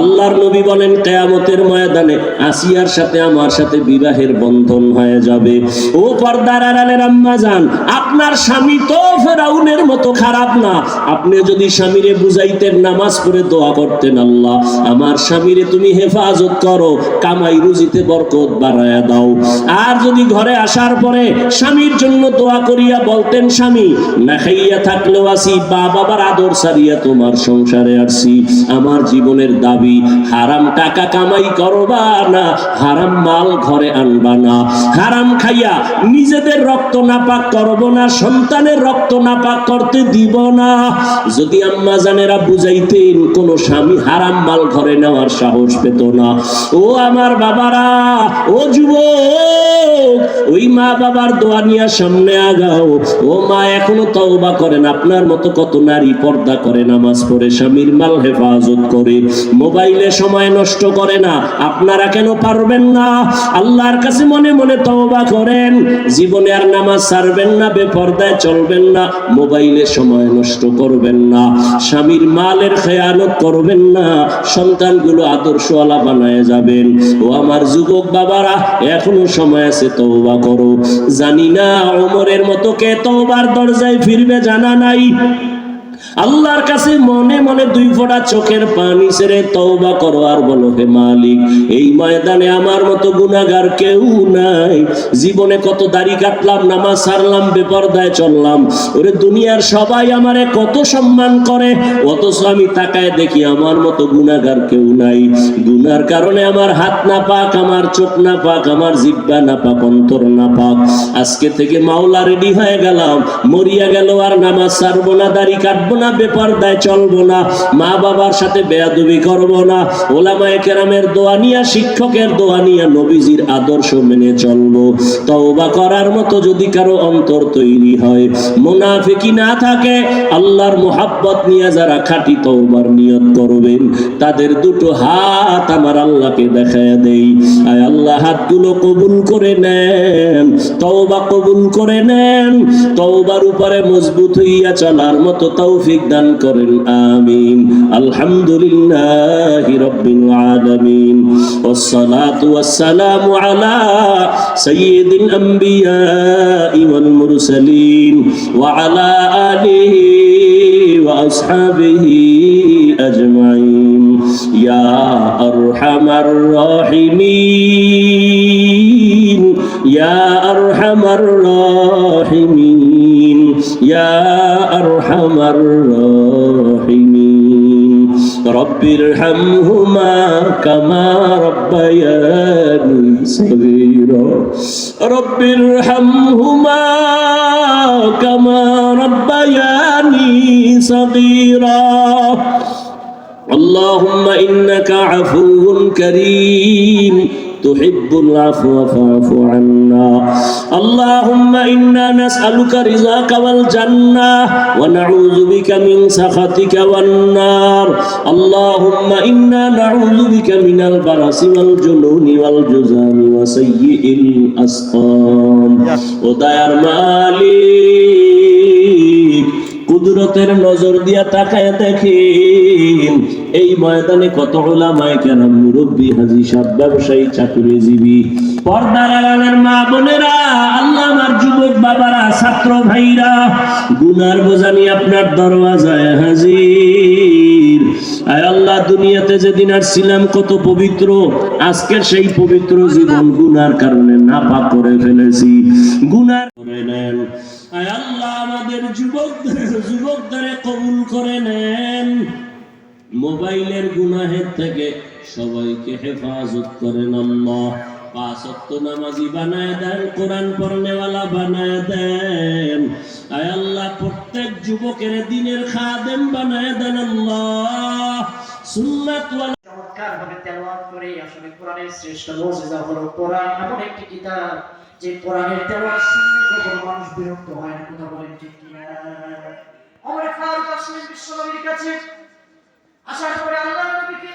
আল্লাহর নবী বলেন কিয়ামতের ময়দানে আসিয়ার সাথে আমার সাথে বিবাহের বন্ধন হয়ে যাবে। ও পর্দার আড়ালের আম্মা জান, আপনার স্বামী তো ফেরাউনের মতো খারাপ না। আপনি যদি স্বামীরে বুঝাইতেন, নামাজ পড়ে দোয়া করতেন, আল্লাহ আমার স্বামীরে তুমি হেফাজত করো, কামাই রুজিতে বরকত বাড়ায়া দাও। আর যদি ঘরে আসার পরে স্বামীর জন্য দোয়া করিয়া বলতেন, স্বামী না খাইয়া দুনিয়া থাকলেও আসি, মা বাবার আদর সারিয়া তোমার সংসারে আসছি। আমার জীবনের দাবি, হারাম টাকা কামাই করবা না, হারাম মাল ঘরে আনবা না, হারাম খাইয়া নিজেদের রক্ত নাপাক করব না, সন্তানের রক্ত নাপাক করতে দিব না। যদি আম্মা জানেরা বুঝাইতেন, কোন স্বামী হারাম মাল ঘরে নেওয়ার সাহস পেত না। ও আমার বাবারা, ও যুবক, ওই মা বাবার দোয়া নিয়ে সামনে আগাও। ও মা, এখনো তওবা করেন। আপনার মতো কত নারী পর্দা করে, নামাজ পড়ে, স্বামীর মাল হেফাজত করে, মোবাইলে সময় নষ্ট করে না। আপনারা কেন পারবেন না? আল্লাহর কাছে মনে মনে তওবা করেন। জীবনে আর নামাজ ছাড়বেন না, বেপরদায় চলবেন না, মোবাইলে সময় নষ্ট করবেন না, স্বামীর মালের খেয়ানত করবেন না, সন্তানগুলো আদর্শওয়ালা বানায় যাবেন। ও আমার যুবক বাবারা, এখনো সময় আছে, তওবা করো। জানি না ওমরের মতো কে তওবার দরজায় ফিরবে, জানা নাই। আল্লাহর কাছে মনে মনে দুই ফোঁটা চোখের পানি ছেড়ে তওবা করো আর বলো, হে মালিক, এই ময়দানে আমার মতো গুনাহগার কেউ নাই। জীবনে কত দাড়ি কাটলাম, নামাজ ছাড়লাম, বেপরদায় চললাম, ওরে দুনিয়ার সবাই আমারে কত সম্মান করে, অথচ আমি তাকায় দেখি আমার মতো গুনাহগার কেউ নাই। গুনার কারণে আমার হাত না পাক, আমার চোখ না পাক, আমার জিহ্বা না পাক, অন্তর না পাক। আজকে থেকে মাওলা রেডি হয়ে গেলাম, মরিয়া গেল আর নামাজ ছাড়বো না, দাড়ি কাটবো না, বেপরদায় চলবো না, মা বাবার সাথে বেয়াদবি করবো না, ওলামায়ে কেরামের দোয়া নিয়া, শিক্ষকের দোয়া নিয়া, নবীজির আদর্শ মেনে চলবো। তওবা করার মতো যদি কারো অন্তর তৈরি হয়, মুনাফিকি না থাকে, আল্লাহর মুহাব্বত নিয়ে যারা খাঁটি তওবার নিয়ত করবেন, তাদের দুটো হাত আমার আল্লাহকে দেখায় দেই। আয় আল্লাহ, হাতগুলো কবুল করে নেন, তওবা কবুল করে নেন, তওবার উপরে মজবুত হইয়া চলার মতো তৌফিক দান করেন, আমিন। আলহামদুলিল্লাহি রাব্বিল আলামিন, ওয়াসসালাতু ওয়াসসালামু আলা সাইয়্যিদিল আম্বিয়া ওয়াল মুরসালিন ওয়া আলা আলিহি ওয়া আসহাবিহি আজমাইন। ইয়া আরহামার রাহিমিন, ইয়া আরহামার রাহিমিন, ইয়া আরহামার রাহিমিন। রব্বিরহামহুমা কামা রব্বায়ানি সগীরা, রব্বিরহামহুমা কামা রব্বায়ানি সগীরা। আল্লাহুম্মা ইন্নাকা আফুউন কারীম তুহিব্বুল আফওয়া ফা'ফু আন্না। আল্লাহুম্মা ইন্না নাসআলুকা রিযাকা ওয়াল জান্নাহ ওয়া নাউযু বিকা মিন সাখাতিকা ওয়ান নার। আল্লাহুম্মা ইন্না নাউযু বিকা মিনাল বারাসি ওয়াল জুনুনি ওয়াল জুযামি ওয়া সাইয়্যিল আসকাম। ও দয়ার মালিক, কুদরতের নজর দিয়া তাকায় দেখেন, এই ময়দানে কত উলামায়ে কেরাম, মুরব্বী, হাজী সাহেব, ব্যবসায়ী, চাকরিজীবী, পর্দার আড়ালের মা বোনেরা, আল্লাহ আমার যুবক বাবারা, ছাত্র ভাইরা, গুনার বোঝা নিয়ে আপনার দরওয়াজায় হাজির। আয় আল্লাহ, দুনিয়াতে যেদিন আসছিলাম কত পবিত্র, আজকের সেই পবিত্র জীবন গুনার কারণে নাপাক করে ফেলেছি। গুনার করে নেন। আয় আল্লাহ, আমাদের যুবকদের কবুল করে নেন। মোবাইলের গুনাহের থেকে সবাইকে হেফাজত করেন আল্লাহ। 5 ওয়াক্ত নামাজি বানায় দেন, কোরআন পড়নেওয়ালা বানায় দেন। আয় আল্লাহ, প্রত্যেক যুবকের দিনের খাদেম বানায় দেন আল্লাহ। সুন্নাত ওয়াল চমৎকারভাবে তেলাওয়াত করে, আসলে কোরআনের শ্রেষ্ঠ মুজিজা হলো কোরআন এমন একটি কিতাব যে কোরআনের তেলাওয়াত শুনলে কখনো মানুষ বিরক্ত হয় না। কথা বলেন ঠিক কিনা? ওমর ফারুক আসলেন বিশ্বনবীর কাছে, আসার পরে আল্লাহর নবীকে